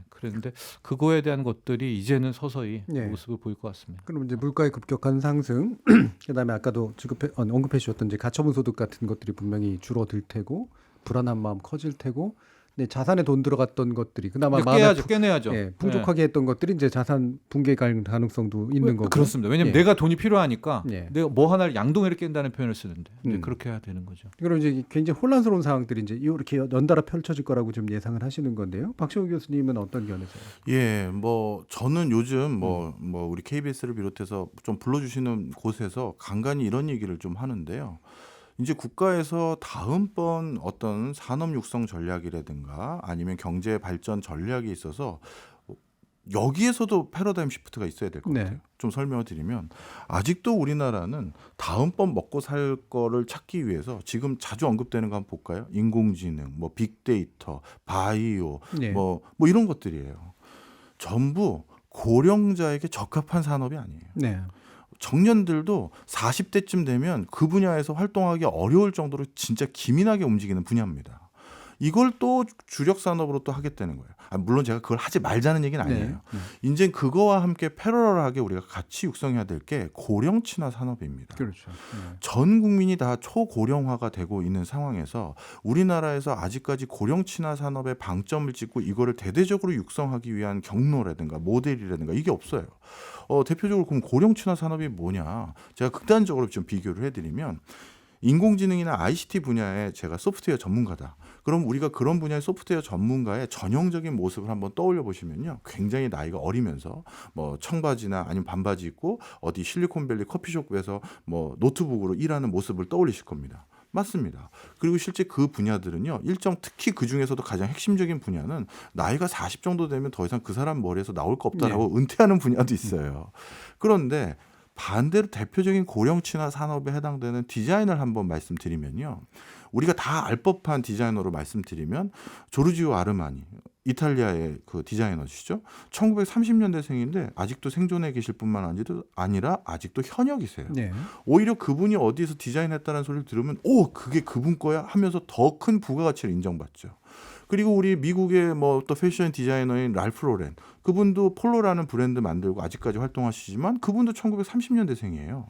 그런데 그거에 대한 것들이 이제는 서서히 모습을 보일 것 같습니다. 그럼 이제 물가의 급격한 상승, 그다음에 아까도 언급해 주셨던 이제 가처분 소득 같은 것들이 분명히 줄어들 테고 불안한 마음 커질 테고. 네, 자산에 돈 들어갔던 것들이 그나마 깨내야죠. 풍족하게 했던 것들이 이제 자산 붕괴 가능성도 있는 거고. 그렇습니다. 왜냐하면 내가 돈이 필요하니까 내가 뭐 하나를 양동이를 깬다는 표현을 쓰는데 그렇게 해야 되는 거죠. 그럼 이제 굉장히 혼란스러운 상황들이 이제 이렇게 연달아 펼쳐질 거라고 좀 예상을 하시는 건데요. 박시호 교수님은 어떤 견해세요? 예, 뭐 저는 요즘 뭐 우리 KBS를 비롯해서 좀 불러주시는 곳에서 간간히 이런 얘기를 좀 하는데요. 이제 국가에서 다음번 어떤 산업 육성 전략이라든가 아니면 경제 발전 전략에 있어서 여기에서도 패러다임 시프트가 있어야 될 것 같아요. 좀 설명을 드리면 아직도 우리나라는 다음번 먹고 살 거를 찾기 위해서 지금 자주 언급되는 거 한번 볼까요? 인공지능, 뭐 빅데이터, 바이오, 뭐 이런 것들이에요. 전부 고령자에게 적합한 산업이 아니에요. 청년들도 40대쯤 되면 그 분야에서 활동하기 어려울 정도로 진짜 기민하게 움직이는 분야입니다. 이걸 또 주력 산업으로 또 하겠다는 거예요. 물론 제가 그걸 하지 말자는 얘기는 아니에요. 이제 그거와 함께 패러럴하게 우리가 같이 육성해야 될 게 고령 친화 산업입니다. 그렇죠. 전 국민이 다 초고령화가 되고 있는 상황에서 우리나라에서 아직까지 고령 친화 산업에 방점을 찍고 이거를 대대적으로 육성하기 위한 경로라든가 모델이라든가 이게 없어요. 대표적으로 그럼 고령 친화 산업이 뭐냐? 제가 극단적으로 좀 비교를 해드리면 인공지능이나 ICT 분야에 제가 소프트웨어 전문가다. 그럼 우리가 그런 분야의 소프트웨어 전문가의 전형적인 모습을 한번 떠올려 보시면요. 굉장히 나이가 어리면서 뭐 청바지나 아니면 반바지 입고 어디 실리콘밸리 커피숍에서 뭐 노트북으로 일하는 모습을 떠올리실 겁니다. 맞습니다. 그리고 실제 그 분야들은요. 특히 그 중에서도 가장 핵심적인 분야는 나이가 40 정도 되면 더 이상 그 사람 머리에서 나올 거 없다라고 은퇴하는 분야도 있어요. 그런데 반대로 대표적인 고령 친화 산업에 해당되는 디자인을 한번 말씀드리면요. 우리가 다 알 법한 디자이너로 말씀드리면 조르지오 아르마니, 이탈리아의 그 디자이너시죠. 1930년대생인데 아직도 생존해 계실 뿐만 아니라 아직도 현역이세요. 네. 오히려 그분이 어디에서 디자인했다는 소리를 들으면 그게 그분 거야 하면서 더 큰 부가가치를 인정받죠. 그리고 우리 미국의 뭐 또 패션 디자이너인 랄프 로렌, 그분도 폴로라는 브랜드 만들고 아직까지 활동하시지만 그분도 1930년대생이에요.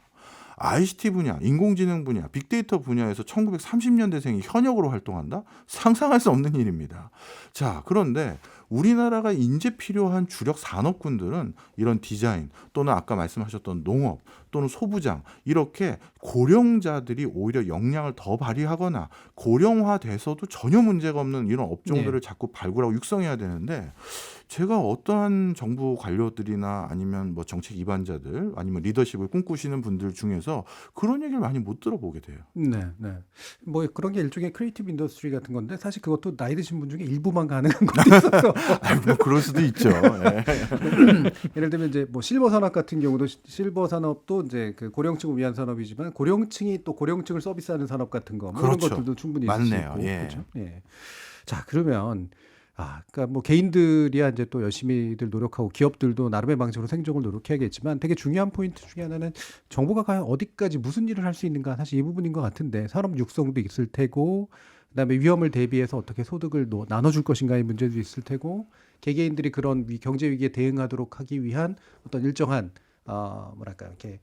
ICT 분야, 인공지능 분야, 빅데이터 분야에서 1930년대생이 현역으로 활동한다? 상상할 수 없는 일입니다. 자, 그런데 우리나라가 이제 필요한 주력 산업군들은 이런 디자인 또는 아까 말씀하셨던 농업 또는 소부장 이렇게 고령자들이 오히려 역량을 더 발휘하거나 고령화돼서도 전혀 문제가 없는 이런 업종들을 자꾸 발굴하고 육성해야 되는데 제가 어떠한 정부 관료들이나 아니면 뭐 정책 입안자들 아니면 리더십을 꿈꾸시는 분들 중에서 그런 얘기를 많이 못 들어보게 돼요. 네. 뭐 그런 게 일종의 크리에이티브 인더스트리 같은 건데 사실 그것도 나이 드신 분 중에 일부만 가능한 것도 있어서 뭐 그럴 수도 있죠. 네. 예를 들면 이제 뭐 실버 산업 같은 경우도 실버 산업도 이제 그 고령층을 위한 산업이지만 고령층이 또 고령층을 서비스하는 산업 같은 거 뭐 그렇죠. 이런 것들도 충분히 있을 수 맞네요. 있고 예. 그렇죠. 예. 자, 그러면 그러니까 뭐 개인들이야 이제 또 열심히들 노력하고 기업들도 나름의 방식으로 생존을 노력해야겠지만 되게 중요한 포인트 중에 하나는 정부가 과연 어디까지 무슨 일을 할 수 있는가 사실 이 부분인 것 같은데 산업 육성도 있을 테고 그다음에 위험을 대비해서 어떻게 소득을 나눠줄 것인가의 문제도 있을 테고 개개인들이 그런 경제 위기에 대응하도록 하기 위한 어떤 일정한 뭐랄까 이렇게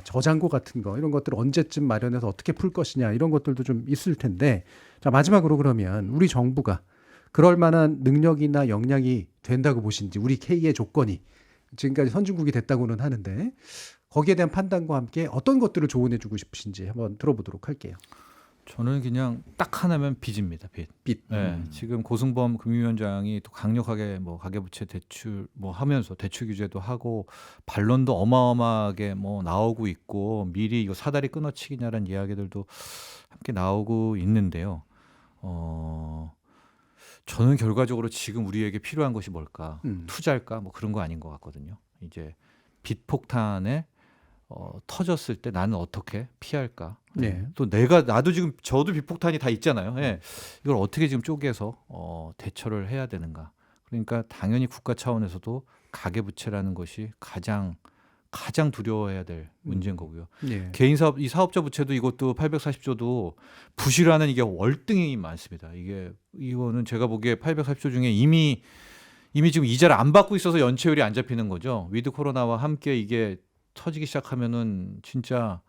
저장고 같은 거 이런 것들을 언제쯤 마련해서 어떻게 풀 것이냐 이런 것들도 좀 있을 텐데 자 마지막으로 그러면 우리 정부가 그럴 만한 능력이나 역량이 된다고 보신지 우리 K의 조건이 지금까지 선진국이 됐다고는 하는데 거기에 대한 판단과 함께 어떤 것들을 조언해 주고 싶으신지 한번 들어보도록 할게요. 저는 그냥 딱 하나면 빚입니다. 빚. 네, 지금 고승범 금융위원장이 또 강력하게 뭐 가계부채 대출 뭐 하면서 대출 규제도 하고 반론도 어마어마하게 뭐 나오고 있고 미리 이거 사다리 끊어치기냐라는 이야기들도 함께 나오고 있는데요. 저는 결과적으로 지금 우리에게 필요한 것이 뭘까? 투자일까? 뭐 그런 거 아닌 것 같거든요. 이제 빚 폭탄에 터졌을 때 나는 어떻게 피할까? 네. 또 나도 지금 저도 빚폭탄이 다 있잖아요. 예. 이걸 어떻게 지금 쪼개서 대처를 해야 되는가? 그러니까 당연히 국가 차원에서도 가계부채라는 것이 가장 두려워해야 될 문제인 거고요. 네. 개인 사업, 이 사업자 부채도 이것도 840조도 부실하는 이게 월등히 많습니다. 이거는 제가 보기에 840조 중에 이미 지금 이자를 안 받고 있어서 연체율이 안 잡히는 거죠. 위드 코로나와 함께 이게 터지기 시작하면은 진짜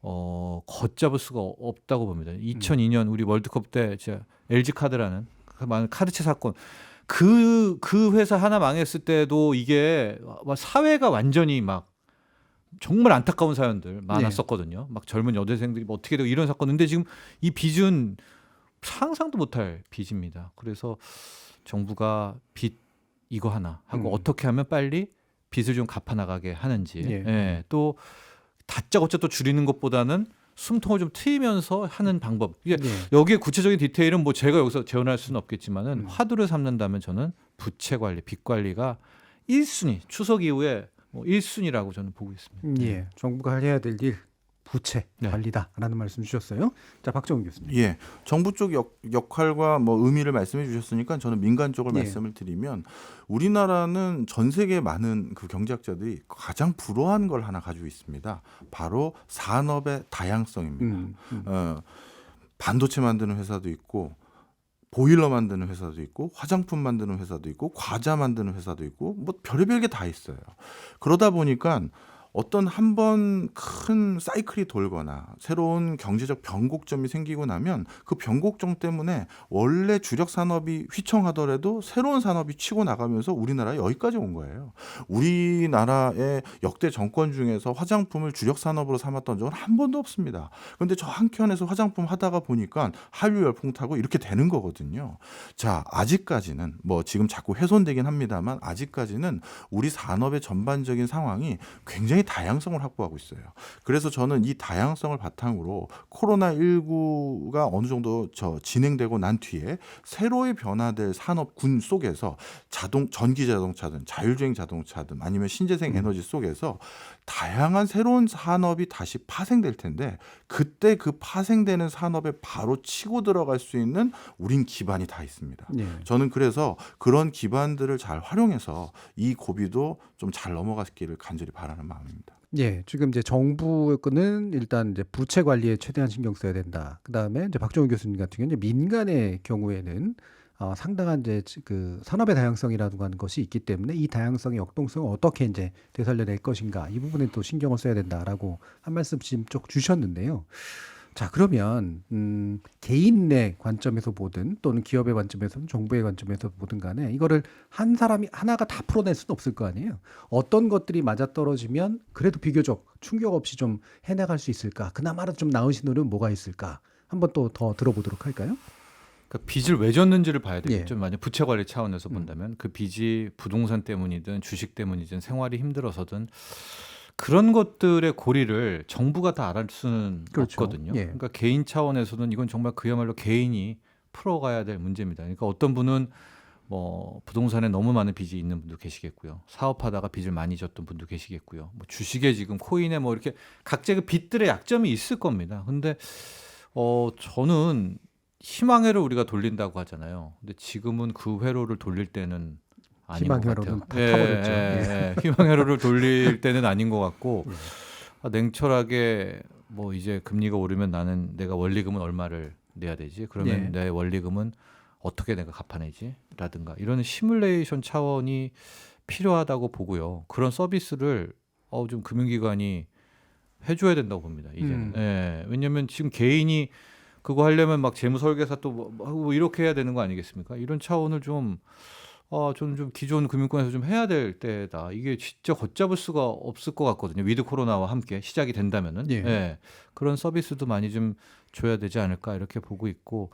걷잡을 수가 없다고 봅니다. 2002년 우리 월드컵 때 LG 카드라는 카드채 사건 그 회사 하나 망했을 때도 이게 사회가 완전히 막 정말 안타까운 사연들 많았었거든요. 막 젊은 여대생들이 뭐 어떻게 되고 이런 사건. 근데 지금 이 빚은 상상도 못할 빚입니다. 그래서 정부가 빚 이거 하나 하고 어떻게 하면 빨리 빚을 좀 갚아나가게 하는지. 예. 또 다짜고짜 또 줄이는 것보다는 숨통을 좀 트이면서 하는 방법. 이게 여기에 구체적인 디테일은 뭐 제가 여기서 재현할 수는 없겠지만은 화두를 삼는다면 저는 부채 관리, 빚 관리가 1순위 추석 이후에 1순위라고 저는 보고 있습니다. 예, 정부가 해야 될 일 부채 네. 관리다라는 말씀 주셨어요. 자, 박정훈 교수님. 예, 정부 쪽 역할과 뭐 의미를 말씀해 주셨으니까 저는 민간 쪽을 예. 말씀을 드리면 우리나라는 전 세계 많은 그 경제학자들이 가장 불허한 걸 하나 가지고 있습니다. 바로 산업의 다양성입니다. 반도체 만드는 회사도 있고 보일러 만드는 회사도 있고 화장품 만드는 회사도 있고 과자 만드는 회사도 있고 뭐 별의별 게 다 있어요. 그러다 보니까 어떤 한 번 큰 사이클이 돌거나 새로운 경제적 변곡점이 생기고 나면 그 변곡점 때문에 원래 주력 산업이 휘청하더라도 새로운 산업이 치고 나가면서 우리나라에 여기까지 온 거예요. 우리나라의 역대 정권 중에서 화장품을 주력 산업으로 삼았던 적은 한 번도 없습니다. 그런데 저 한켠에서 화장품 하다가 보니까 한류 열풍 타고 이렇게 되는 거거든요. 자, 아직까지는 뭐 지금 자꾸 훼손되긴 합니다만 아직까지는 우리 산업의 전반적인 상황이 굉장히 다양성을 확보하고 있어요. 그래서 저는 이 다양성을 바탕으로 코로나19가 어느 정도 진행되고 난 뒤에 새로이 변화될 산업군 속에서 전기 자동차든 자율주행 자동차든 아니면 신재생 에너지 속에서 다양한 새로운 산업이 다시 파생될 텐데 그때 그 파생되는 산업에 바로 치고 들어갈 수 있는 우린 기반이 다 있습니다. 네. 저는 그래서 그런 기반들을 잘 활용해서 이 고비도 좀 잘 넘어가기를 간절히 바라는 마음입니다. 예, 지금 이제 정부는 일단 이제 부채 관리에 최대한 신경 써야 된다. 그다음에 이제 박정훈 교수님 같은 경우는 민간의 경우에는 상당한 이제 그 산업의 다양성이라든가 하는 것이 있기 때문에 이 다양성의 역동성을 어떻게 이제 되살려낼 것인가 이 부분에 또 신경을 써야 된다라고 한 말씀 지금 쭉 주셨는데요. 자, 그러면 개인 내 관점에서 보든 또는 기업의 관점에서 정부의 관점에서 보든 간에 이거를 한 사람이 하나가 다 풀어낼 수는 없을 거 아니에요. 어떤 것들이 맞아떨어지면 그래도 비교적 충격 없이 좀 해나갈 수 있을까? 그나마라도 좀 나은 신호는 뭐가 있을까? 한번 또 더 들어보도록 할까요? 그러니까 빚을 왜 졌는지를 봐야 되겠죠. 예. 만약 부채 관리 차원에서 본다면 그 빚이 부동산 때문이든 주식 때문이든 생활이 힘들어서든 그런 것들의 고리를 정부가 다 알을 수는 그렇죠. 없거든요. 예. 그러니까 개인 차원에서는 이건 정말 그야말로 개인이 풀어가야 될 문제입니다. 그러니까 어떤 분은 뭐 부동산에 너무 많은 빚이 있는 분도 계시겠고요. 사업하다가 빚을 많이 졌던 분도 계시겠고요. 뭐 주식에 지금 코인에 뭐 이렇게 각자 그 빚들의 약점이 있을 겁니다. 근데 저는 희망회로 우리가 돌린다고 하잖아요. 근데 지금은 그 회로를 돌릴 때는 아닌 것 희망회로는 같아요. 다 타버렸죠. 희망회로를 돌릴 때는 아닌 것 같고 냉철하게 뭐 이제 금리가 오르면 내가 원리금은 얼마를 내야 되지? 그러면 내 원리금은 어떻게 내가 갚아내지? 라든가 이런 시뮬레이션 차원이 필요하다고 보고요. 그런 서비스를 좀 금융기관이 해줘야 된다고 봅니다. 이제는. 왜냐하면 지금 개인이 그거 하려면 막 재무설계사 또 뭐 이렇게 해야 되는 거 아니겠습니까? 이런 차원을 좀 저는 좀 기존 금융권에서 좀 해야 될 때다. 이게 진짜 걷잡을 수가 없을 것 같거든요. 위드 코로나와 함께 시작이 된다면은 그런 서비스도 많이 좀 줘야 되지 않을까 이렇게 보고 있고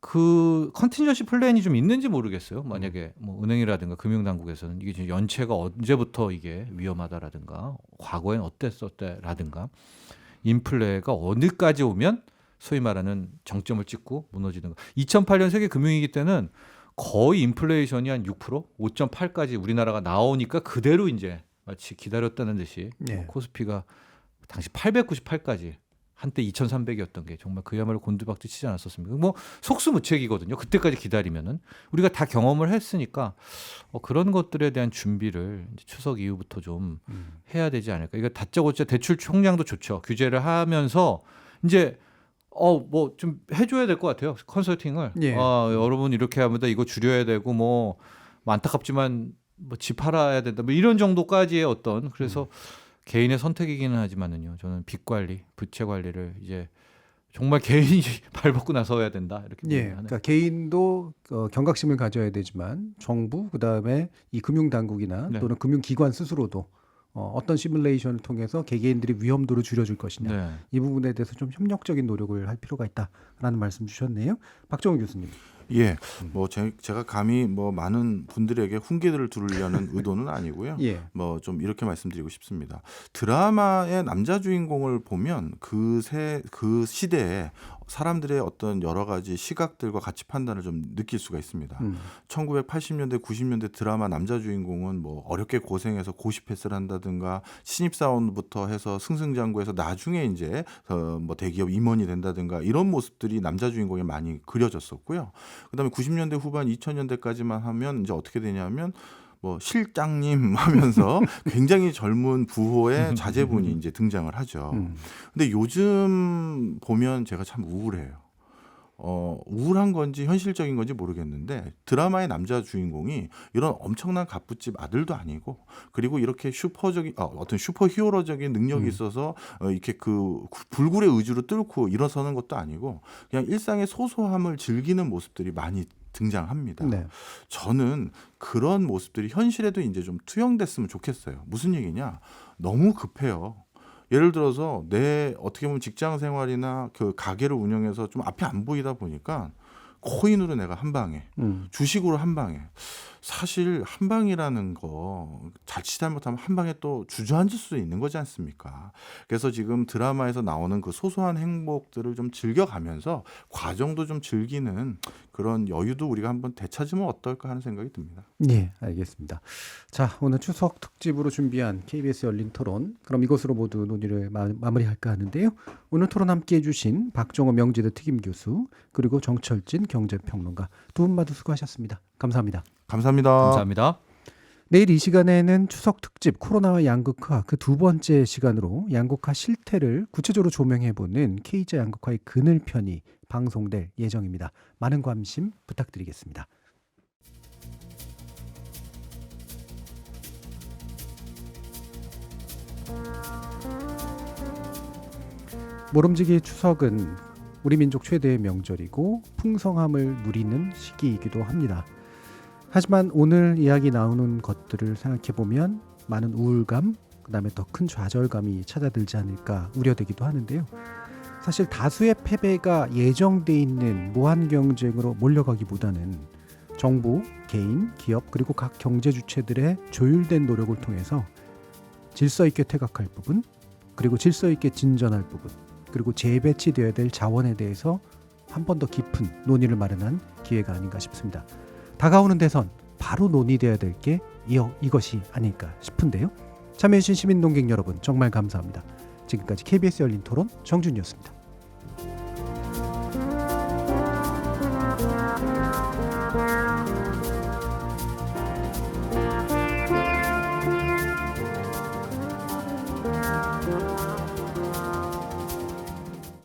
그 컨틴전시 플랜이 좀 있는지 모르겠어요. 만약에 뭐 은행이라든가 금융당국에서는 이게 지금 연체가 언제부터 이게 위험하다라든가 과거엔 어땠었대라든가 인플레가 어디까지 오면 소위 말하는 정점을 찍고 무너지는 거. 2008년 세계 금융위기 때는 거의 인플레이션이 한 6%, 5.8까지 우리나라가 나오니까 그대로 이제 마치 기다렸다는 듯이 코스피가 당시 898까지 한때 2,300이었던 게 정말 그야말로 곤두박질 치지 않았었습니까? 뭐 속수무책이거든요. 그때까지 기다리면은 우리가 다 경험을 했으니까 그런 것들에 대한 준비를 이제 추석 이후부터 좀 해야 되지 않을까. 이거 다짜고짜 대출 총량도 좋죠. 규제를 하면서 이제 뭐 좀 해줘야 될 것 같아요. 컨설팅을. 여러분 이렇게 하면 이거 줄여야 되고 뭐 안타깝지만 뭐 집 팔아야 된다. 뭐 이런 정도까지의 어떤 그래서 개인의 선택이기는 하지만은요. 저는 빚 관리, 부채 관리를 이제 정말 개인이 발벗고 나서야 된다. 이렇게 그러니까 개인도 경각심을 가져야 되지만 정부 그다음에 이 금융당국이나 또는 금융기관 스스로도 어떤 시뮬레이션을 통해서 개개인들이 위험도를 줄여줄 것이냐 이 부분에 대해서 좀 협력적인 노력을 할 필요가 있다라는 말씀 주셨네요. 박정훈 교수님. 예, 뭐 제가 감히 뭐 많은 분들에게 훈계들을 두르려는 의도는 아니고요. 뭐 좀 이렇게 말씀드리고 싶습니다. 드라마의 남자 주인공을 보면 그 시대에 사람들의 어떤 여러 가지 시각들과 가치 판단을 좀 느낄 수가 있습니다. 1980년대, 90년대 드라마 남자 주인공은 뭐 어렵게 고생해서 고시 패스를 한다든가 신입사원부터 해서 승승장구해서 나중에 이제 뭐 대기업 임원이 된다든가 이런 모습들이 남자 주인공에 많이 그려졌었고요. 그다음에 90년대 후반 2000년대까지만 하면 이제 어떻게 되냐면 뭐 실장님 하면서 굉장히 젊은 부호의 자제분이 이제 등장을 하죠. 근데 요즘 보면 제가 참 우울해요. 우울한 건지 현실적인 건지 모르겠는데 드라마의 남자 주인공이 이런 엄청난 갑부집 아들도 아니고 그리고 이렇게 슈퍼적인 어떤 슈퍼 히어로적인 능력이 있어서 이렇게 그 불굴의 의지로 뚫고 일어서는 것도 아니고 그냥 일상의 소소함을 즐기는 모습들이 많이 등장합니다. 네. 저는 그런 모습들이 현실에도 이제 좀 투영됐으면 좋겠어요. 무슨 얘기냐? 너무 급해요. 예를 들어서 내 어떻게 보면 직장 생활이나 그 가게를 운영해서 좀 앞이 안 보이다 보니까 코인으로 내가 한 방에 주식으로 한 방에 사실 한 방이라는 거 자칫 잘못하면 한 방에 또 주저앉을 수 있는 거지 않습니까? 그래서 지금 드라마에서 나오는 그 소소한 행복들을 좀 즐겨가면서 과정도 좀 즐기는 그런 여유도 우리가 한번 되찾으면 어떨까 하는 생각이 듭니다. 네, 알겠습니다. 자, 오늘 추석 특집으로 준비한 KBS 열린 토론, 그럼 이것으로 모두 논의를 마무리할까 하는데요. 오늘 토론 함께해 주신 박정호 명지대 특임교수 그리고 정철진 경제평론가 두 분 모두 수고하셨습니다. 감사합니다. 감사합니다. 감사합니다. 내일 이 시간에는 추석 특집 코로나와 양극화 그 두 번째 시간으로 양극화 실태를 구체적으로 조명해보는 K자 양극화의 그늘편이 방송될 예정입니다. 많은 관심 부탁드리겠습니다. 모름지기 추석은 우리 민족 최대의 명절이고 풍성함을 누리는 시기이기도 합니다. 하지만 오늘 이야기 나오는 것들을 생각해보면 많은 우울감, 그 다음에 더 큰 좌절감이 찾아들지 않을까 우려되기도 하는데요. 사실 다수의 패배가 예정돼 있는 무한 경쟁으로 몰려가기보다는 정부, 개인, 기업 그리고 각 경제 주체들의 조율된 노력을 통해서 질서 있게 퇴각할 부분, 그리고 질서 있게 진전할 부분, 그리고 재배치되어야 될 자원에 대해서 한 번 더 깊은 논의를 마련한 기회가 아닌가 싶습니다. 다가오는 대선 바로 논의돼야 될 게 이것이 아닐까 싶은데요. 참여해주신 시민동객 여러분 정말 감사합니다. 지금까지 KBS 열린 토론 정준이었습니다.